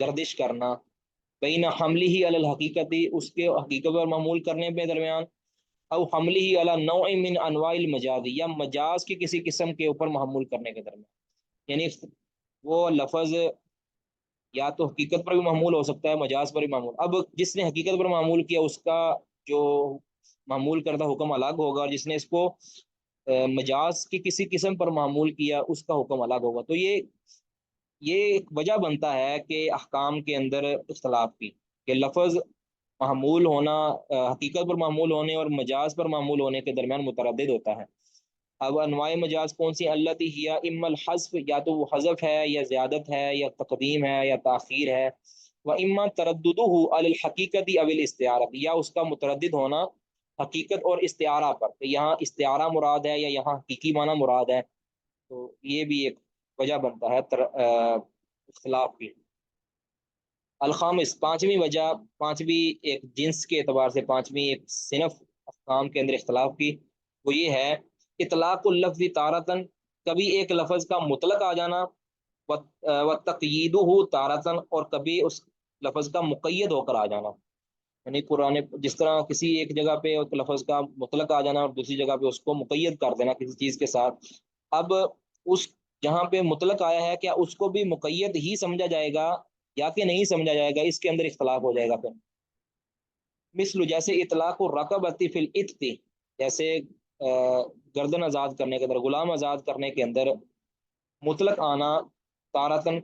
گردش کرنا، بین حملی ہی علی الحقیقتی، اس کے حقیقت پر معمول کرنے پہ درمیان، او حملی ہی علی نوع من انواع المجاز، یا مجاز کی کسی قسم کے اوپر معمول کرنے کے درمیان. یعنی وہ لفظ یا تو حقیقت پر بھی معمول ہو سکتا ہے، مجاز پر بھی معمول. اب جس نے حقیقت پر معمول کیا اس کا جو معمول کردہ حکم الگ ہوگا، اور جس نے اس کو مجاز کی کسی قسم پر معمول کیا اس کا حکم الگ ہوگا. تو یہ ایک وجہ بنتا ہے کہ احکام کے اندر اختلاف کی، کہ لفظ معمول ہونا حقیقت پر معمول ہونے اور مجاز پر معمول ہونے کے درمیان متردد ہوتا ہے. اب انواع مجاز کون سی؟ التی ہی اما الحذف، یا تو وہ حذف ہے یا زیادت ہے یا تقدیم ہے یا تاخیر ہے، و اما ترددہ علی الحقیقت او الاستعارہ، یا اس کا متردد ہونا حقیقت اور استعارہ پر، کہ یہاں استعارہ مراد ہے یا یہاں حقیقی معنی مراد ہے. تو یہ بھی ایک وجہ بنتا ہے اختلاف کی. الخامس، پانچویں وجہ، پانچویں ایک جنس کے اعتبار سے پانچویں ایک صنف احکام کے اندر اختلاف کی، وہ یہ ہے اطلاق اللفظ تارتن، کبھی ایک لفظ کا مطلق آ جانا، و تقییدہ تارتن، اور کبھی اس لفظ کا مقید ہو کر آ جانا. یعنی قرآن جس طرح کسی ایک جگہ پہ ایک لفظ کا مطلق آ جانا اور دوسری جگہ پہ اس کو مقید کر دینا کسی چیز کے ساتھ. اب اس جہاں پہ مطلق آیا ہے کیا اس کو بھی مقید ہی سمجھا جائے گا یا کہ نہیں سمجھا جائے گا، اس کے اندر اختلاف ہو جائے گا. پھر مثل جیسے اطلاق الرقبۃ فی العتق، جیسے گردن آزاد کرنے کے اندر، غلام آزاد کرنے کے اندر مطلق آنا تارتن،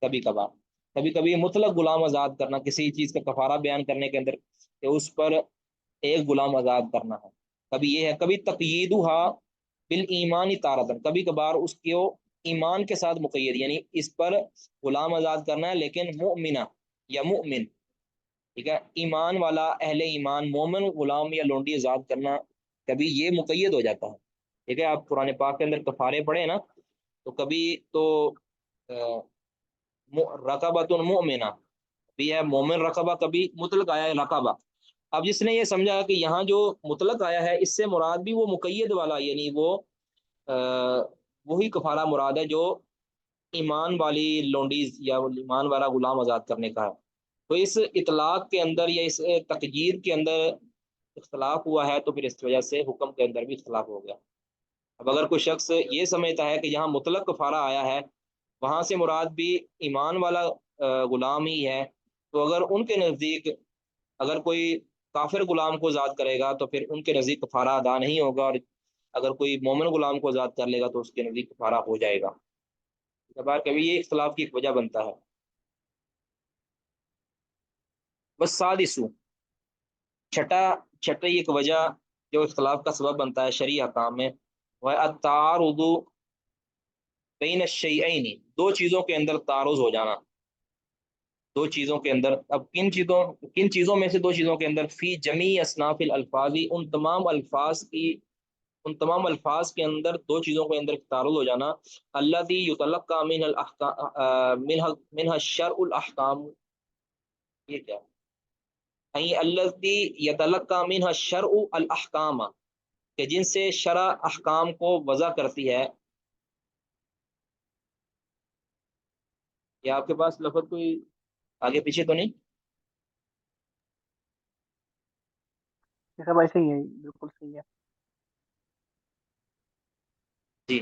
کبھی کبھار، کبھی کبھی مطلق غلام آزاد کرنا کسی چیز کا کفارہ بیان کرنے کے اندر، کہ اس پر ایک غلام آزاد کرنا ہے، کبھی یہ ہے. کبھی تقییدھا بالایمان تارتن، کبھی کبھار اس کو ایمان کے ساتھ مقید، یعنی اس پر غلام آزاد کرنا ہے لیکن مؤمنہ یا مؤمن، ٹھیک ہے، ایمان والا، اہل ایمان، مومن غلام یا لونڈی آزاد کرنا، کبھی یہ مقید ہو جاتا ہے. ٹھیک ہے، آپ قرآن پاک کے اندر کفارے پڑھے نا، تو کبھی تو رقبۃ المؤمنہ بھی ہے، مومن رقبہ، کبھی مطلق آیا ہے رقبہ. اب جس نے یہ سمجھا کہ یہاں جو مطلق آیا ہے اس سے مراد بھی وہ مقید والا، یعنی وہ وہی کفارہ مراد ہے جو ایمان والی لونڈیز یا ایمان والا غلام آزاد کرنے کا ہے. تو اس اطلاق کے اندر یا اس تقدیر کے اندر اختلاف ہوا ہے، تو پھر اس وجہ سے حکم کے اندر بھی اختلاف ہو گیا. اب اگر کوئی شخص یہ سمجھتا ہے کہ یہاں مطلق کفارہ آیا ہے، وہاں سے مراد بھی ایمان والا غلام ہی ہے، تو اگر ان کے نزدیک اگر کوئی کافر غلام کو آزاد کرے گا تو پھر ان کے نزدیک کفارہ ادا نہیں ہوگا، اور اگر کوئی مومن غلام کو آزاد کر لے گا تو اس کے نزدیک کفارہ ہو جائے گا. کبھی یہ اختلاف کی ایک وجہ بنتا ہے. بس سادسو، چھٹی ایک وجہ جو اختلاف کا سبب بنتا ہے شرعی احکام میں، وہ التعارض بین الشیئین، دو چیزوں کے اندر تعارض ہو جانا. دو چیزوں کے اندر، اب کن چیزوں میں سے دو چیزوں کے اندر؟ فی جمیع اصناف الالفاظ، ان تمام الفاظ کے اندر دو چیزوں کے اندر تعارض ہو جانا. الذی یتلقى منها الشرع الاحکام، یہ کیا الذی یتلقى منها الشرع الاحکام، کہ جن سے شرع احکام کو وضع کرتی ہے. یا آپ کے پاس لفظ کوئی آگے پیچھے تو نہیں؟ بھائی صحیح ہے، بالکل صحیح ہے. جی،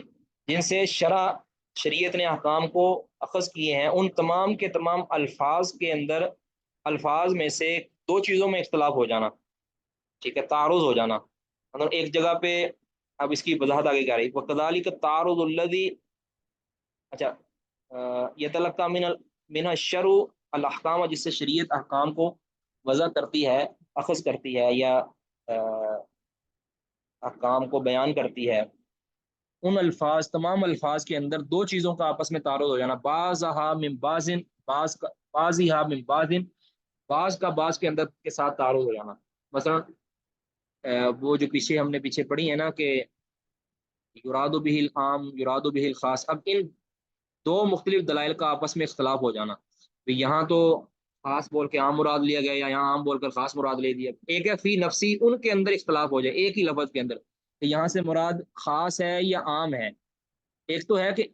جن سے شریعت نے احکام کو اخذ کیے ہیں، ان تمام کے تمام الفاظ کے اندر، الفاظ میں سے دو چیزوں میں اختلاف ہو جانا، ٹھیک ہے، تعارض ہو جانا. مطلب ایک جگہ پہ، اب اس کی وضاحت آگے کیا رہی، وَكَذَلِكَ التَّعَارُضُ الَّذِي، اچھا، يَتَلَقَّى مِنْ الشَّرْعُ الاحکام، جس سے شریعت احکام کو وضع کرتی ہے، اخذ کرتی ہے، یا احکام کو بیان کرتی ہے. ان الفاظ، تمام الفاظ کے اندر دو چیزوں کا آپس میں تعارض ہو جانا. بعضھا من بعض، بعضھا من بعض، بعض کا بعض کے اندر کے ساتھ تعارض ہو جانا. مثلا وہ جو ہم نے پیچھے پڑھی ہے نا کہ یراد بہ العام یراد بہ الخاص، اب ان دو مختلف دلائل کا آپس میں اختلاف ہو جانا. تو یہاں تو خاص بول کے عام مراد لیا گیا، یا یہاں عام بول کر خاص مراد لے دیا. ایک ہے فی نفسی، ان کے اندر اختلاف ہو جائے ایک ہی لفظ کے اندر، کہ یہاں سے مراد خاص ہے یا عام ہے. ایک تو ہے کہ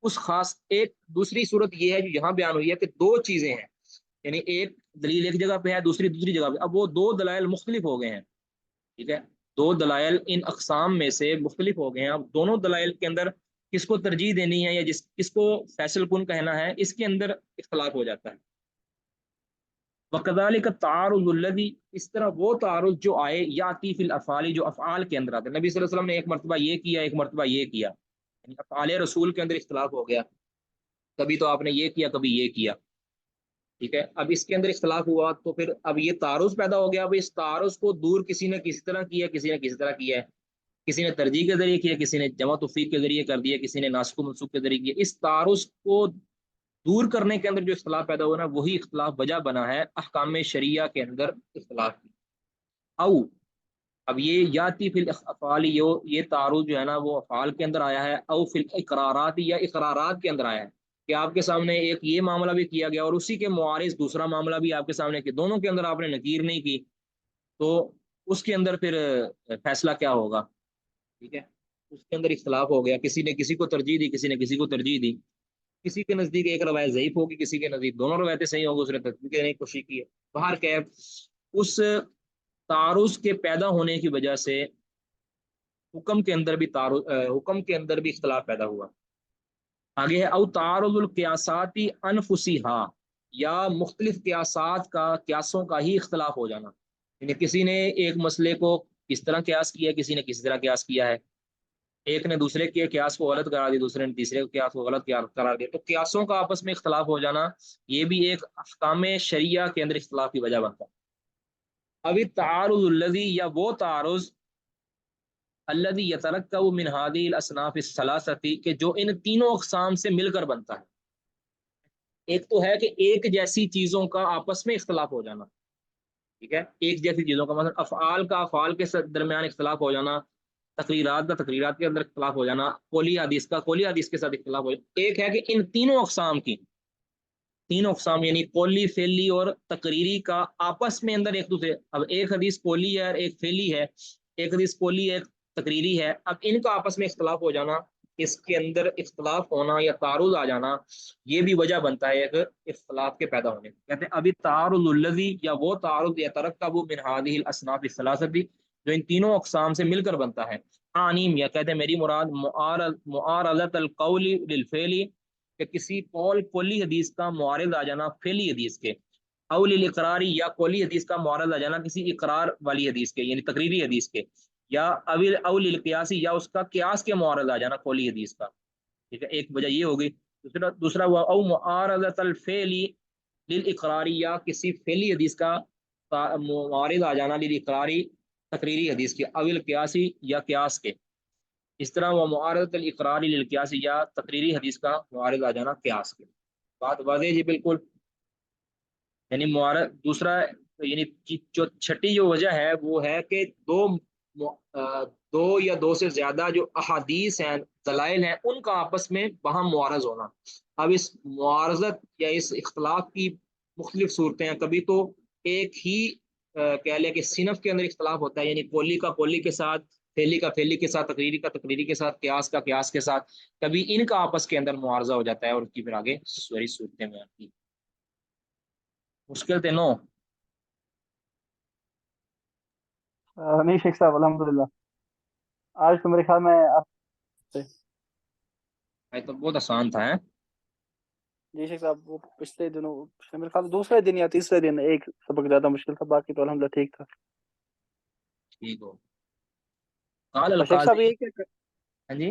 اس خاص ایک دوسری صورت یہ ہے جو یہاں بیان ہوئی ہے کہ دو چیزیں ہیں، یعنی ایک دلیل ایک جگہ پہ ہے، دوسری جگہ پہ، اب وہ دو دلائل مختلف ہو گئے ہیں، ٹھیک ہے، دو دلائل ان اقسام میں سے مختلف ہو گئے ہیں، اب دونوں دلائل کے اندر کس کو ترجیح دینی ہے یا کس کو فیصل کن کہنا ہے، اس کے اندر اختلاف ہو جاتا ہے۔ وَكَذَلِكَ التَّعَارُضُ الَّذِي، اس طرح وہ تعارض جو آئے یاتی فی الافعال، جو افعال کے اندر آتے ہیں، نبی صلی اللہ علیہ وسلم نے ایک مرتبہ یہ کیا، ایک مرتبہ یہ کیا، یعنی افعال رسول کے اندر اختلاف ہو گیا، کبھی تو آپ نے یہ کیا کبھی یہ کیا، ٹھیک ہے، اب اس کے اندر اختلاف ہوا تو پھر اب یہ تعارض پیدا ہو گیا، اب اس تعارض کو دور کسی نے کسی طرح کیا، کسی نے کسی طرح کیا ہے، کسی نے ترجیح کے ذریعے کیا، کسی نے جمع تفریق کے ذریعے کر دیا، کسی نے ناسخ و منسوخ کے ذریعے کیا، اس تعارض کو دور کرنے کے اندر جو اختلاف پیدا ہوا نا، وہی اختلاف وجہ بنا ہے احکام شریعہ کے اندر اختلاف کی۔ او اب یہ یاتی فی الافعال، یہ تعارض جو ہے نا وہ افعال کے اندر آیا ہے، او فی الاقرارات، یا اقرارات کے اندر آیا ہے کہ آپ کے سامنے ایک یہ معاملہ بھی کیا گیا اور اسی کے معارض دوسرا معاملہ بھی آپ کے سامنے کہ دونوں کے اندر آپ نے نکیر نہیں کی، تو اس کے اندر پھر فیصلہ کیا ہوگا، ٹھیک ہے، اس کے اندر اختلاف ہو گیا، کسی نے کسی کو ترجیح دی، کسی نے کسی کو ترجیح دی، کسی کے نزدیک ایک روایت ضعیف ہوگی، کسی کے نزدیک دونوں روایتیں صحیح ہوگی، اس نے تصدیق دینے کی کوشش کی ہے، باہر کیف اس تعارض کے پیدا ہونے کی وجہ سے حکم کے اندر بھی حکم کے اندر بھی اختلاف پیدا ہوا۔ آگے ہے او تعارض القیاساتی انفسیہا، یا مختلف قیاسات کا قیاسوں کا ہی اختلاف ہو جانا، یعنی کسی نے ایک مسئلے کو کس طرح قیاس کیا، کسی نے کسی طرح قیاس کیا ہے، ایک نے دوسرے کے قیاس کو غلط قرار دیا، دوسرے نے تیسرے کے قیاس کو غلط قرار دیا، تو قیاسوں کا آپس میں اختلاف ہو جانا یہ بھی ایک احکام شریعہ کے اندر اختلاف کی وجہ بنتا ہے۔ اب التعارض الذی، یا وہ تعارض الذی یترکب من هذه الاصناف الثلاثه، کہ جو ان تینوں اقسام سے مل کر بنتا ہے، ایک تو ہے کہ ایک جیسی چیزوں کا آپس میں اختلاف ہو جانا، ٹھیک ہے، ایک جیسی چیزوں کا، مثلا افعال کا افعال کے درمیان اختلاف ہو جانا، تقریرات کا تقریرات کے اندر اختلاف ہو جانا، قولی حدیث کا قولی حدیث کے ساتھ اختلاف ہو جانا، ایک ہے کہ ان تینوں اقسام کی، تینوں اقسام یعنی قولی فعلی اور تقریری کا آپس میں اندر ایک دوسرے، اب ایک حدیث قولی ہے اور ایک فعلی ہے، ایک حدیث قولی ہے ایک تقریری ہے، اب ان کا آپس میں اختلاف ہو جانا، اس کے اندر اختلاف ہونا یا تعارض آ جانا، یہ بھی وجہ بنتا ہے ایک اختلاف کے پیدا ہونے کا۔ کہتے ہیں ابھی تعارض الذی، یا وہ تعارض یترکب من هذه الاصناف الثلاثه، جو ان تینوں اقسام سے مل کر بنتا ہے، آنیم، یا کہتے ہیں میری مراد معارضت القول للفعل، کہ کسی قولی حدیث کا معارض آ جانا فعلی حدیث کے، او للاقراری، یا قولی حدیث کا معارض آ جانا کسی اقرار والی حدیث کے یعنی تقریری حدیث کے، یا او للقیاسی، یا اس کا قیاس کے معارض آ جانا قولی حدیث کا، ٹھیک ہے، ایک وجہ یہ ہوگی، دوسرا ہوا او معارضت الفعل للاقراری، یا کسی فعلی حدیث کا معارض آ جانا للاقراری تقریری حدیث کے، او القیاسی، یا قیاس کے، اس طرح وہ معارضت الاقراری للقیاس، یا تقریری حدیث کا معارض آ جانا قیاس کے۔ بات واضح جی بالکل، یعنی معارض دوسرا، یعنی جو چھٹی جو وجہ ہے وہ ہے کہ دو یا دو سے زیادہ جو احادیث ہیں دلائل ہیں ان کا آپس میں باہم معارض ہونا۔ اب اس معارضت یا اس اختلاف کی مختلف صورتیں ہیں، کبھی تو ایک ہی کہہ لیں کہ صنف کے اندر اختلاف ہوتا ہے، یعنی قولی کا قولی کے ساتھ، فعلی کا فعلی کے ساتھ، تقریری کا تقریری کے ساتھ، قیاس کا قیاس کے ساتھ، کبھی ان کا آپس کے اندر معارضہ ہو جاتا ہے اور اس کی پھر آگے سوری صورتیں میں آتی ہیں۔ مشکل تھے نو نہیں شیخ صاحب الحمدللہ، آج تو میرے خیال میں تو بہت آسان تھا، جی شیخ صاحب، وہ پچھلے دنوں میرے خیال دوسرے دن یا تیسرے دن ایک سبق زیادہ مشکل تھا، باقی تو الحمدللہ ٹھیک تھا۔ ٹھیک ہو۔ قال اور شیخ صاحب القاضی، یہ کہ ہاں جی،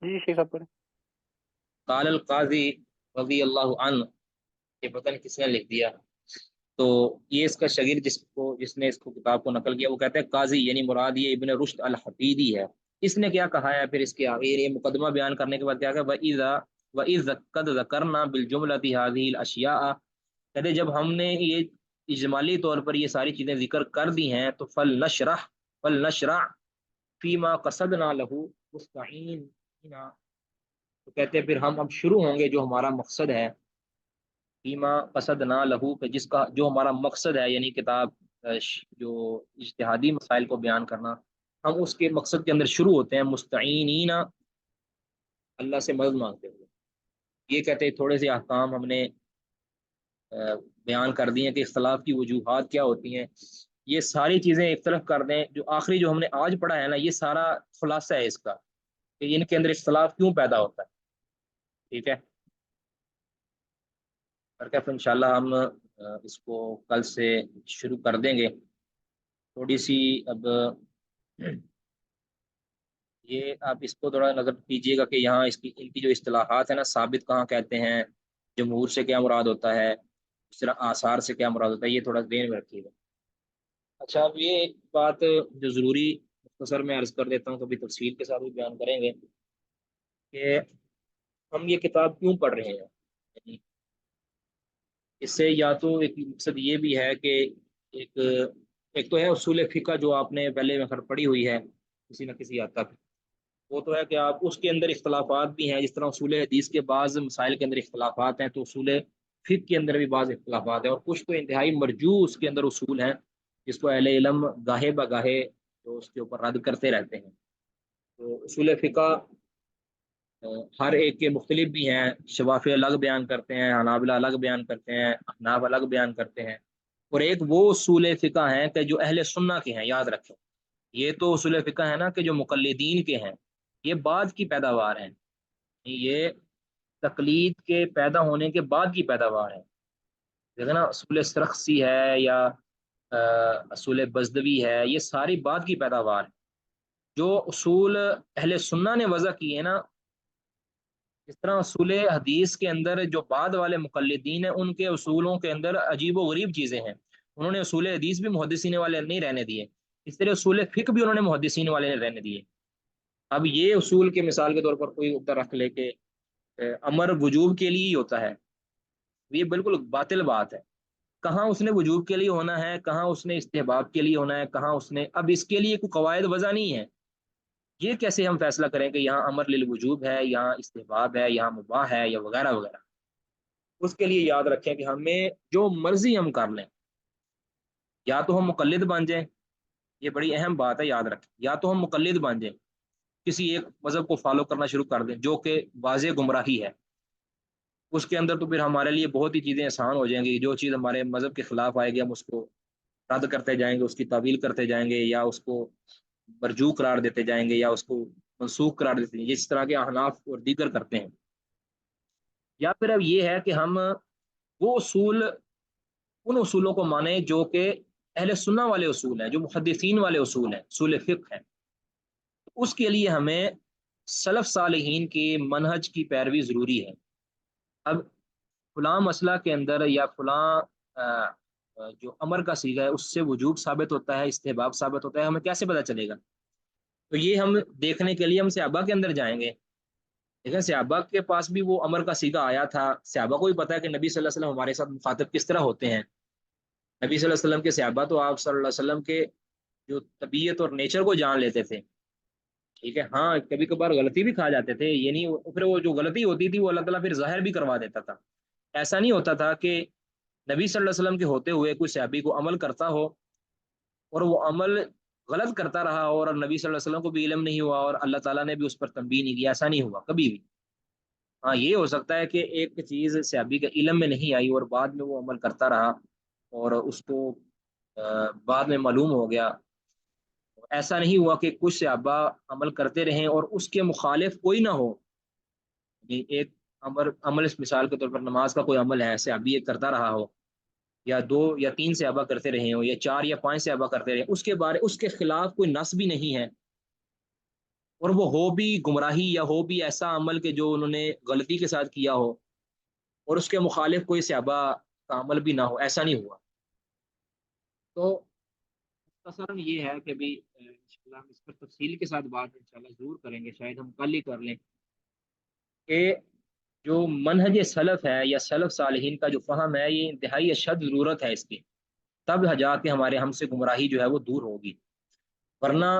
جی شیخ صاحب پڑھیں۔ قال القاضی رضی اللہ عنہ، یہ پتہ نہیں کس نے لکھ دیا، تو یہ اس کا شاگرد جس نے اس کو کتاب کو نقل کیا وہ کہتا ہے قاضی یعنی مراد یہ ابن رشد الحفیدی ہے، اس نے کیا کہا ہے پھر اس کے آگے یہ مقدمہ بیان کرنے کے بعد کیا کہا، وَإِذْ قَدْ ذَكَرْنَا بِالْجُمْلَةِ هَذِهِ الْأَشْيَاءَ، کہتے جب ہم نے یہ اجمالی طور پر یہ ساری چیزیں ذکر کر دی ہیں تو فَلْنَشْرَعْ فِي مَا قَصَدْنَا لَهُ مُسْتَعِينَ، تو کہتے ہیں پھر ہم اب شروع ہوں گے جو ہمارا مقصد ہے، فیما قصدنا لہو، کہ جس کا جو ہمارا مقصد ہے، یعنی کتاب جو اجتہادی مسائل کو بیان کرنا، ہم اس کے مقصد کے اندر شروع ہوتے ہیں، مستعینین اللہ سے مدد مانگتے ہوئے. یہ کہتے ہیں تھوڑے سے احکام ہم نے بیان کر دیے ہیں کہ اختلاف کی وجوہات کیا ہوتی ہیں. یہ ساری چیزیں ایک طرف کر دیں. جو آخری جو ہم نے آج پڑھا ہے نا، یہ سارا خلاصہ ہے اس کا کہ ان کے اندر اختلاف کیوں پیدا ہوتا ہے. ٹھیک ہے، اور کہ انشاءاللہ ہم اس کو کل سے شروع کر دیں گے. تھوڑی سی اب یہ آپ اس کو تھوڑا نظر کیجیے گا کہ یہاں ان کی جو اصطلاحات ہیں نا، ثابت کہاں کہتے ہیں، جمہور سے کیا مراد ہوتا ہے، اس طرح آثار سے کیا مراد ہوتا ہے، یہ تھوڑا ذہن میں رکھیے گا. اچھا، اب یہ ایک بات جو ضروری مختصر میں عرض کر دیتا ہوں، کبھی تفصیل کے ساتھ بھی بیان کریں گے کہ ہم یہ کتاب کیوں پڑھ رہے ہیں. یعنی اس سے یا تو ایک مقصد یہ بھی ہے کہ ایک ایک تو ہے اصول فقہ جو آپ نے پہلے میں پڑھی ہوئی ہے کسی نہ کسی حد تک. وہ تو ہے کہ آپ اس کے اندر اختلافات بھی ہیں، جس طرح اصول حدیث کے بعض مسائل کے اندر اختلافات ہیں، تو اصول فقہ کے اندر بھی بعض اختلافات ہیں، اور کچھ تو انتہائی مرجوع اس کے اندر اصول ہیں جس کو اہل علم گاہے بگاہے جو اس کے اوپر رد کرتے رہتے ہیں. تو اصول فقہ ہر ایک کے مختلف بھی ہیں. شوافی الگ بیان کرتے ہیں، حنابلہ الگ بیان کرتے ہیں، احناف الگ بیان کرتے ہیں. اور ایک وہ اصول فقہ ہیں کہ جو اہل سنہ کے ہیں. یاد رکھیں، یہ تو اصول فقہ ہے نا کہ جو مقلدین کے ہیں، یہ بعد کی پیداوار ہیں. یہ تقلید کے پیدا ہونے کے بعد کی پیداوار ہے. دیکھیں نا، اصول سرخسی ہے یا اصول بزدوی ہے، یہ ساری بعد کی پیداوار ہے. جو اصول اہل سنہ نے وضع کی ہے نا، اس طرح اصول حدیث کے اندر جو بعد والے مقلدین ہیں، ان کے اصولوں کے اندر عجیب و غریب چیزیں ہیں. انہوں نے اصول حدیث بھی محدثین والے نہیں رہنے دیے، اس طرح اصول فقہ بھی انہوں نے محدثین والے نہیں رہنے دیے. اب یہ اصول کے مثال کے طور پر کوئی ادھر رکھ لے کہ امر وجوب کے لیے ہی ہوتا ہے، یہ بالکل باطل بات ہے. کہاں اس نے وجوب کے لیے ہونا ہے، کہاں اس نے استحباب کے لیے ہونا ہے، کہاں اس نے اب اس کے لیے کوئی قواعد وضع نہیں ہے. یہ کیسے ہم فیصلہ کریں کہ یہاں امر للوجوب ہے، یہاں استحباب ہے، یہاں مباح ہے، یا وغیرہ وغیرہ. اس کے لیے یاد رکھیں کہ ہمیں جو مرضی ہم کر لیں، یا تو ہم مقلد بن جائیں. یہ بڑی اہم بات ہے، یاد رکھیں. یا تو ہم مقلد بن جائیں، کسی ایک مذہب کو فالو کرنا شروع کر دیں جو کہ واضح گمراہی ہے. اس کے اندر تو پھر ہمارے لیے بہت ہی چیزیں آسان ہو جائیں گی. جو چیز ہمارے مذہب کے خلاف آئے گی، ہم اس کو رد کرتے جائیں گے، اس کی تعویل کرتے جائیں گے، یا اس کو مرجوع قرار دیتے جائیں گے، یا اس کو منسوخ قرار دیتے ہیں، جس طرح کے احناف اور دیگر کرتے ہیں. یا پھر اب یہ ہے کہ ہم وہ اصول، ان اصولوں کو مانیں جو کہ اہل سنہ والے اصول ہیں، جو محدثین والے اصول ہیں، اصول فقہ ہیں. اس کے لیے ہمیں سلف صالحین کی منہج کی پیروی ضروری ہے. اب فلاں مسئلہ کے اندر یا فلاں جو امر کا صیغہ ہے اس سے وجوب ثابت ہوتا ہے، استحباب ثابت ہوتا ہے، ہمیں کیسے پتہ چلے گا؟ تو یہ ہم دیکھنے کے لیے ہم صحابہ کے اندر جائیں گے. لیکن صحابہ کے پاس بھی وہ امر کا صیغہ آیا تھا. صحابہ کو بھی پتا ہے کہ نبی صلی اللہ علیہ وسلم ہمارے ساتھ مخاطب کس طرح ہوتے ہیں. نبی صلی اللہ علیہ وسلم کے صحابہ تو آپ صلی اللہ علیہ وسلم کے جو طبیعت اور نیچر کو جان لیتے تھے. ٹھیک ہے، ہاں کبھی کبھار غلطی بھی کھا جاتے تھے، یہ نہیں، پھر وہ جو غلطی ہوتی تھی وہ اللہ تعالیٰ پھر ظاہر بھی کروا دیتا تھا. ایسا نہیں ہوتا تھا کہ نبی صلی اللہ علیہ وسلم کے ہوتے ہوئے کوئی صحابی کو عمل کرتا ہو اور وہ عمل غلط کرتا رہا اور نبی صلی اللہ علیہ وسلم کو بھی علم نہیں ہوا اور اللہ تعالیٰ نے بھی اس پر تنبیہ نہیں کیا. ایسا نہیں ہوا کبھی بھی. ہاں یہ ہو سکتا ہے کہ ایک چیز صحابی کے علم میں نہیں آئی اور بعد میں وہ عمل کرتا رہا اور اس کو بعد میں معلوم ہو گیا. ایسا نہیں ہوا کہ کچھ صحابہ عمل کرتے رہیں اور اس کے مخالف کوئی نہ ہو. ایک عمل اس مثال کے طور پر نماز کا کوئی عمل ہے، صحابی ایک کرتا رہا ہو، یا 2 یا 3 صحابہ کرتے رہے ہوں، یا 4 یا 5 صحابہ کرتے رہے، اس کے خلاف کوئی نص بھی نہیں ہے، اور وہ ہو بھی گمراہی یا ہو بھی ایسا عمل کہ جو انہوں نے غلطی کے ساتھ کیا ہو اور اس کے مخالف کوئی صحابہ کا عمل بھی نہ ہو. ایسا نہیں ہوا. تو مختصراً یہ ہے کہ بھی انشاءاللہ ہم اس پر تفصیل کے ساتھ بات انشاءاللہ ضرور کریں گے، شاید ہم کل ہی کر لیں، کہ جو منہج سلف ہے یا سلف صالحین کا جو فہم ہے، یہ انتہائی اشد ضرورت ہے اس کی. تب جا کے ہمارے ہم سے گمراہی جو ہے وہ دور ہوگی. ورنہ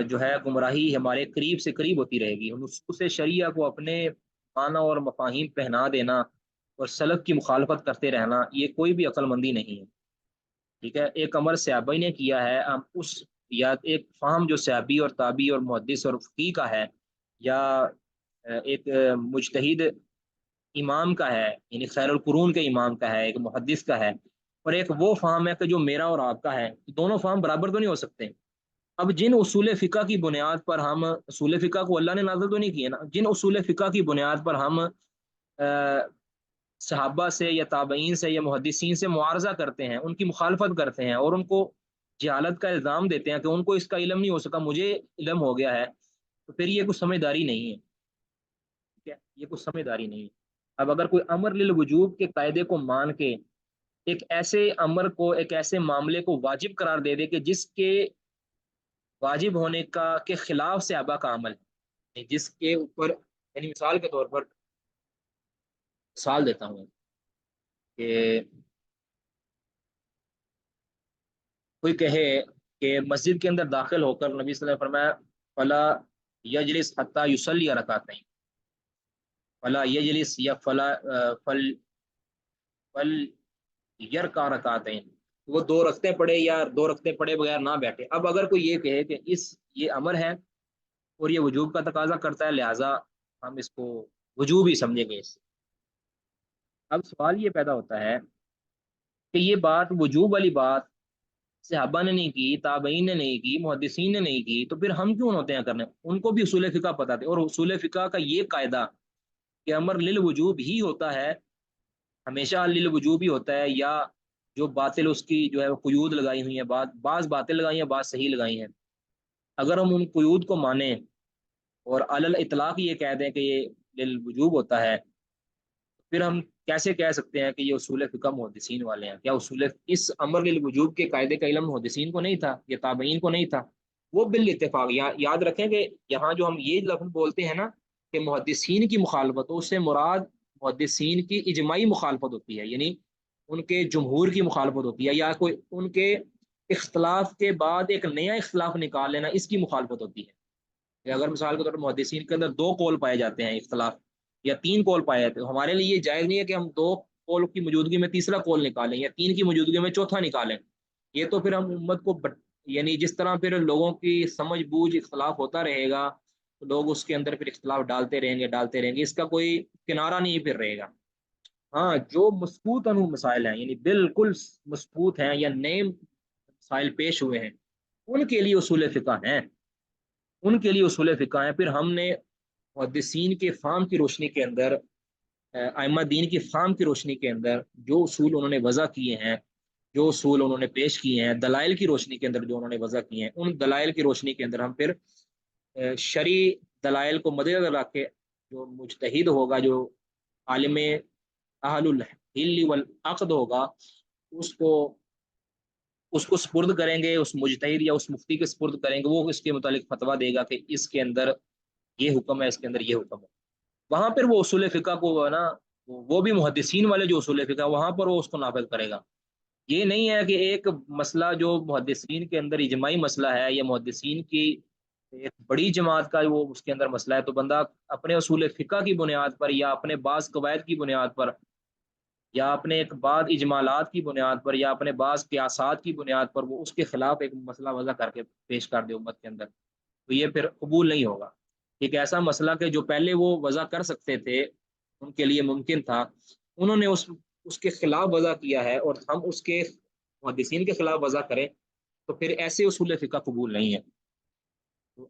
جو ہے گمراہی ہمارے قریب سے قریب ہوتی رہے گی. نصوص شریعہ کو اپنے معنی اور مفاہیم پہنا دینا اور سلف کی مخالفت کرتے رہنا، یہ کوئی بھی عقل مندی نہیں ہے. ٹھیک ہے، ایک امر صحابی نے کیا ہے، ہم اس یا ایک فہم جو صحابی اور تابعی اور محدث اور فقیہ کا ہے، یا ایک مجتہد امام کا ہے، یعنی خیر القرون کے امام کا ہے، ایک محدث کا ہے، اور ایک وہ فہم ہے کہ جو میرا اور آپ کا ہے، دونوں فہم برابر تو نہیں ہو سکتے۔ اب جن اصول فقہ کی بنیاد پر ہم، اصول فقہ کو اللہ نے نازل تو نہیں کیے نا، جن اصول فقہ کی بنیاد پر ہم صحابہ سے یا تابعین سے یا محدثین سے معارضہ کرتے ہیں، ان کی مخالفت کرتے ہیں اور ان کو جہالت کا الزام دیتے ہیں کہ ان کو اس کا علم نہیں ہو سکا، مجھے علم ہو گیا ہے، تو پھر یہ کچھ سمجھداری نہیں ہے، ٹھیک ہے، یہ کچھ سمجھداری نہیں ہے۔ اب اگر کوئی امر للوجوب کے قاعدے کو مان کے ایک ایسے امر کو، ایک ایسے معاملے کو واجب قرار دے دے کہ جس کے واجب ہونے کا کے خلاف صحابہ کا عمل ہے، جس کے اوپر، یعنی مثال کے طور پر مثال دیتا ہوں کہ کوئی کہے کہ مسجد کے اندر داخل ہو کر نبی صلی اللہ علیہ وسلم نے فرمایا فلا یجلس حتی یصلی رکعتین، فلا یجلس یا فل یرکع رکعتین، وہ دو رکعتیں پڑھے یا دو رکعتیں پڑھے بغیر نہ بیٹھے۔ اب اگر کوئی یہ کہے کہ یہ امر ہے اور یہ وجوب کا تقاضا کرتا ہے، لہٰذا ہم اس کو وجوب ہی سمجھیں گے اس سے۔ اب سوال یہ پیدا ہوتا ہے کہ یہ بات وجوب والی بات صحابہ نے نہیں کی، تابعین نے نہیں کی، محدثین نے نہیں کی، تو پھر ہم کیوں ہوتے ہیں کرنے؟ ان کو بھی اصول فقہ پتہ تھے، اور اصول فقہ کا یہ قاعدہ کہ امر للوجوب ہی ہوتا ہے، ہمیشہ للوجوب ہی ہوتا ہے، یا جو باطل اس کی جو ہے وہ قیود لگائی ہوئی ہیں، بعض باطل لگائی ہیں، بعض صحیح لگائی ہیں، اگر ہم ان قیود کو مانیں اور علی الاطلاق یہ کہہ دیں کہ یہ للوجوب ہوتا ہے، پھر ہم کیسے کہہ سکتے ہیں کہ یہ اصول فقہ محدثین والے ہیں؟ کیا اس امر للوجوب کے قاعدے کا علم محدثین کو نہیں تھا یا تابعین کو نہیں تھا؟ وہ بالاتفاق، یاد رکھیں کہ یہاں جو ہم یہ لفظ بولتے ہیں نا کہ محدثین کی مخالفت، اس سے مراد محدثین کی اجماعی مخالفت ہوتی ہے، یعنی ان کے جمہور کی مخالفت ہوتی ہے، یا کوئی ان کے اختلاف کے بعد ایک نیا اختلاف نکال لینا، اس کی مخالفت ہوتی ہے۔ کہ اگر مثال کے طور پر محدثین کے اندر دو قول پائے جاتے ہیں اختلاف، یا تین قول پائے جاتے ہیں، ہمارے لیے یہ جائز نہیں ہے کہ ہم دو قول کی موجودگی میں تیسرا قول نکالیں یا تین کی موجودگی میں چوتھا نکالیں، یہ تو پھر ہم امت کو یعنی جس طرح پھر لوگوں کی سمجھ بوجھ اختلاف ہوتا رہے گا تو لوگ اس کے اندر پھر اختلاف ڈالتے رہیں گے، اس کا کوئی کنارہ نہیں پھر رہے گا۔ ہاں، جو مسکوت انہوں مسائل ہیں، یعنی بالکل مسکوت ہیں یا نئے مسائل پیش ہوئے ہیں، ان کے لیے اصول فقہ ہیں، ان کے لیے اصول فقہ ہیں۔ پھر ہم نے محدثین کے فہم کی روشنی کے اندر، ائمہ دین کی فہم کی روشنی کے اندر جو اصول انہوں نے وضع کیے ہیں، جو اصول انہوں نے پیش کیے ہیں، دلائل کی روشنی کے اندر جو انہوں نے وضع کیے ہیں، ان دلائل کی روشنی کے اندر ہم پھر شرعی دلائل کو مد نظر رکھ کے جو مجتہد ہوگا، جو عالم اہل الحل والعقد ہوگا، اس کو سپرد کریں گے، اس مجتہد یا اس مفتی کے سپرد کریں گے، وہ اس کے متعلق فتویٰ دے گا کہ اس کے اندر یہ حکم ہے، اس کے اندر یہ حکم ہے۔ وہاں پر وہ اصول فقہ کو نا، وہ بھی محدثین والے جو اصول فقہ، وہاں پر وہ اس کو نافذ کرے گا۔ یہ نہیں ہے کہ ایک مسئلہ جو محدثین کے اندر اجماعی مسئلہ ہے یا محدثین کی ایک بڑی جماعت کا وہ اس کے اندر مسئلہ ہے، تو بندہ اپنے اصول فقہ کی بنیاد پر یا اپنے بعض قواعد کی بنیاد پر یا اپنے ایک بعض اجمالات کی بنیاد پر یا اپنے بعض قیاسات کی بنیاد پر وہ اس کے خلاف ایک مسئلہ وضع کر کے پیش کر دے امت کے اندر، تو یہ پھر قبول نہیں ہوگا۔ ایک ایسا مسئلہ کہ جو پہلے وہ وضع کر سکتے تھے، ان کے لیے ممکن تھا، انہوں نے اس کے خلاف وضع کیا ہے، اور ہم اس کے محدثین کے خلاف وضع کریں، تو پھر ایسے اصول فقہ قبول نہیں ہے۔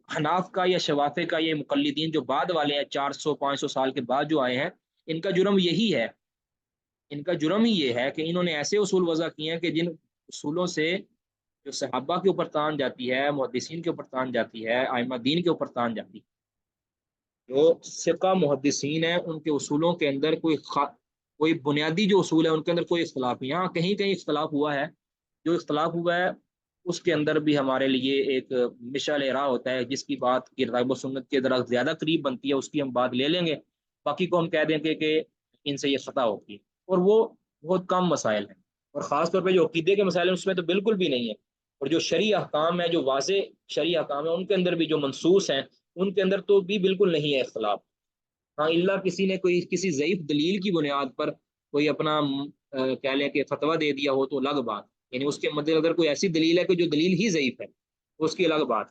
حناف کا یا شوافے کا یہ مقلدین جو بعد والے ہیں، 400-500 سال کے بعد جو آئے ہیں، ان کا جرم یہی ہے، ان کا جرم ہی یہ ہے کہ انہوں نے ایسے اصول وضع کیے ہیں کہ جن اصولوں سے جو صحابہ کے اوپر تان جاتی ہے، محدثین کے اوپر تان جاتی ہے، ائمہ دین کے اوپر تان جاتی ہے۔ جو ثقہ محدثین ہیں، ان کے اصولوں کے اندر کوئی بنیادی جو اصول ہے ان کے اندر کوئی اختلاف نہیں۔ ہاں کہیں کہیں اختلاف ہوا ہے، جو اختلاف ہوا ہے اس کے اندر بھی ہمارے لیے ایک مشعل راہ ہوتا ہے، جس کی بات کتاب و سنت کے درخت زیادہ قریب بنتی ہے، اس کی ہم بات لے لیں گے، باقی کو ہم کہہ دیں کہ ان سے یہ خطا ہوتی ہے، اور وہ بہت کم مسائل ہیں، اور خاص طور پہ جو عقیدے کے مسائل ہیں اس میں تو بالکل بھی نہیں ہے، اور جو شرعی احکام ہے، جو واضح شرعی احکام ہے، ان کے اندر بھی جو منصوص ہیں ان کے اندر تو بھی بالکل نہیں ہے اختلاف۔ ہاں اللہ کسی نے کسی ضعیف دلیل کی بنیاد پر کوئی اپنا کہہ لیں کہ فتویٰ دے دیا ہو تو الگ بات، یعنی اس کے مد نظر کوئی ایسی دلیل ہے کہ جو دلیل ہی ضعیف ہے، اس کی الگ بات،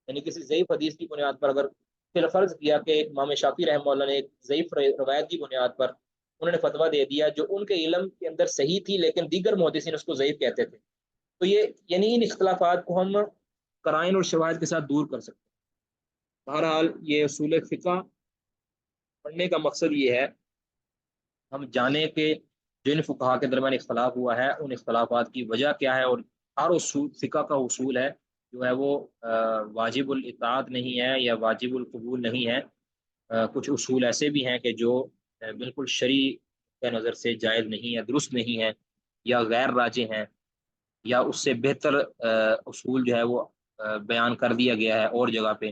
یعنی کسی ضعیف حدیث کی بنیاد پر اگر پھر فرض کیا کہ امام شافعی رحمہ اللہ نے ایک ضعیف روایت کی بنیاد پر انہوں نے فتویٰ دے دیا جو ان کے علم کے اندر صحیح تھی، لیکن دیگر محدثین اس کو ضعیف کہتے تھے. تو یہ یعنی ان اختلافات کو ہم قرائن اور شواہد کے ساتھ دور کر سکتے ہیں. بہرحال یہ اصول فقہ پڑھنے کا مقصد یہ ہے ہم جانیں کہ جن فقہا کے درمیان اختلاف ہوا ہے ان اختلافات کی وجہ کیا ہے، اور ہر اصول فقہ کا اصول ہے جو ہے وہ واجب الاطاعت نہیں ہے یا واجب القبول نہیں ہے. کچھ اصول ایسے بھی ہیں کہ جو بالکل شرعی کے نظر سے جائز نہیں ہے، درست نہیں ہے، یا غیر راجح ہیں، یا اس سے بہتر اصول جو ہے وہ بیان کر دیا گیا ہے اور جگہ پہ،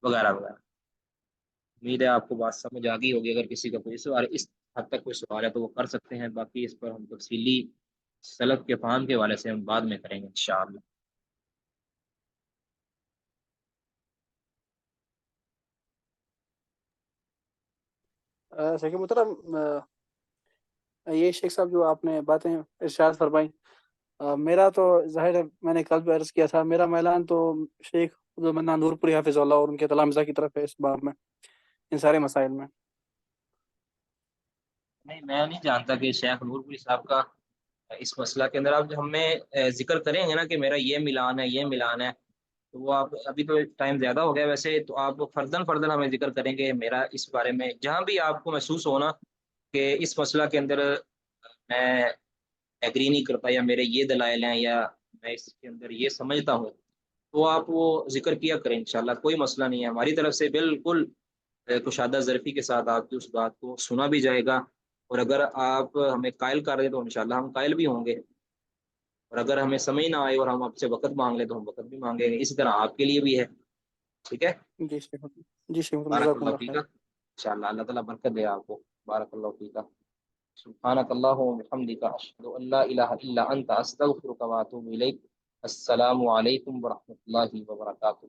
وغیرہ وغیرہ. امید ہے آپ کو بات سمجھ آ گئی ہوگی. اگر کسی کا کوئی سوال اس حد تک کوئی سوال ہے تو وہ کر سکتے ہیں، باقی اس پر ہم تفصیلی سلف کے فہم کے حوالے سے ہم بعد میں کریں گے انشاءاللہ. شیخ محترم، یہ شیخ صاحب جو آپ نے باتیں ارشاد فرمائی، میرا تو ظاہر ہے میں نے کل بھی عرض کیا تھا، میرا میلان تو شیخ عبدالمنان نور پوری حافظ اللہ اور ان کے تلامذہ کی طرف ہے اس باب میں، ان سارے مسائل میں. نہیں، میں نہیں جانتا کہ شیخ نور پوری صاحب کا اس مسئلہ کے اندر آپ ہمیں ذکر کریں گے نا کہ میرا یہ ملان ہے یہ ملان ہے، تو وہ آپ ابھی تو ٹائم زیادہ ہو گیا ویسے، تو آپ فردن فردن ہمیں ذکر کریں گے میرا اس بارے میں جہاں بھی آپ کو محسوس ہونا کہ اس مسئلہ کے اندر میں ایگری نہیں کرتا یا میرے یہ دلائل ہیں یا میں اس کے اندر یہ سمجھتا ہوں، تو آپ وہ ذکر کیا کریں انشاءاللہ. کوئی مسئلہ نہیں ہے، ہماری طرف سے بالکل کشادہ ظرفی کے ساتھ آپ کی اس بات کو سنا بھی جائے گا، اور اگر آپ ہمیں قائل کر دیں تو انشاءاللہ ہم قائل بھی ہوں گے، اور اگر ہمیں سمجھ نہ آئے اور ہم آپ سے وقت مانگ لیں تو ہم وقت بھی مانگیں گے. اسی طرح آپ کے لیے بھی ہے. ٹھیک ہے. جی شیخ محترم، جی شیخ محترم، بارک جزاکم اللہ اللہ فیک. خیر. انشاءاللہ اللہ تعالیٰ برکت دے آپ کو. بارک اللہ فیک. سبحانک اللہم وبحمدک اشہد ان لا الہ الا انت استغفرک واتوب الیک. السلام علیکم ورحمۃ اللہ وبرکاتہ.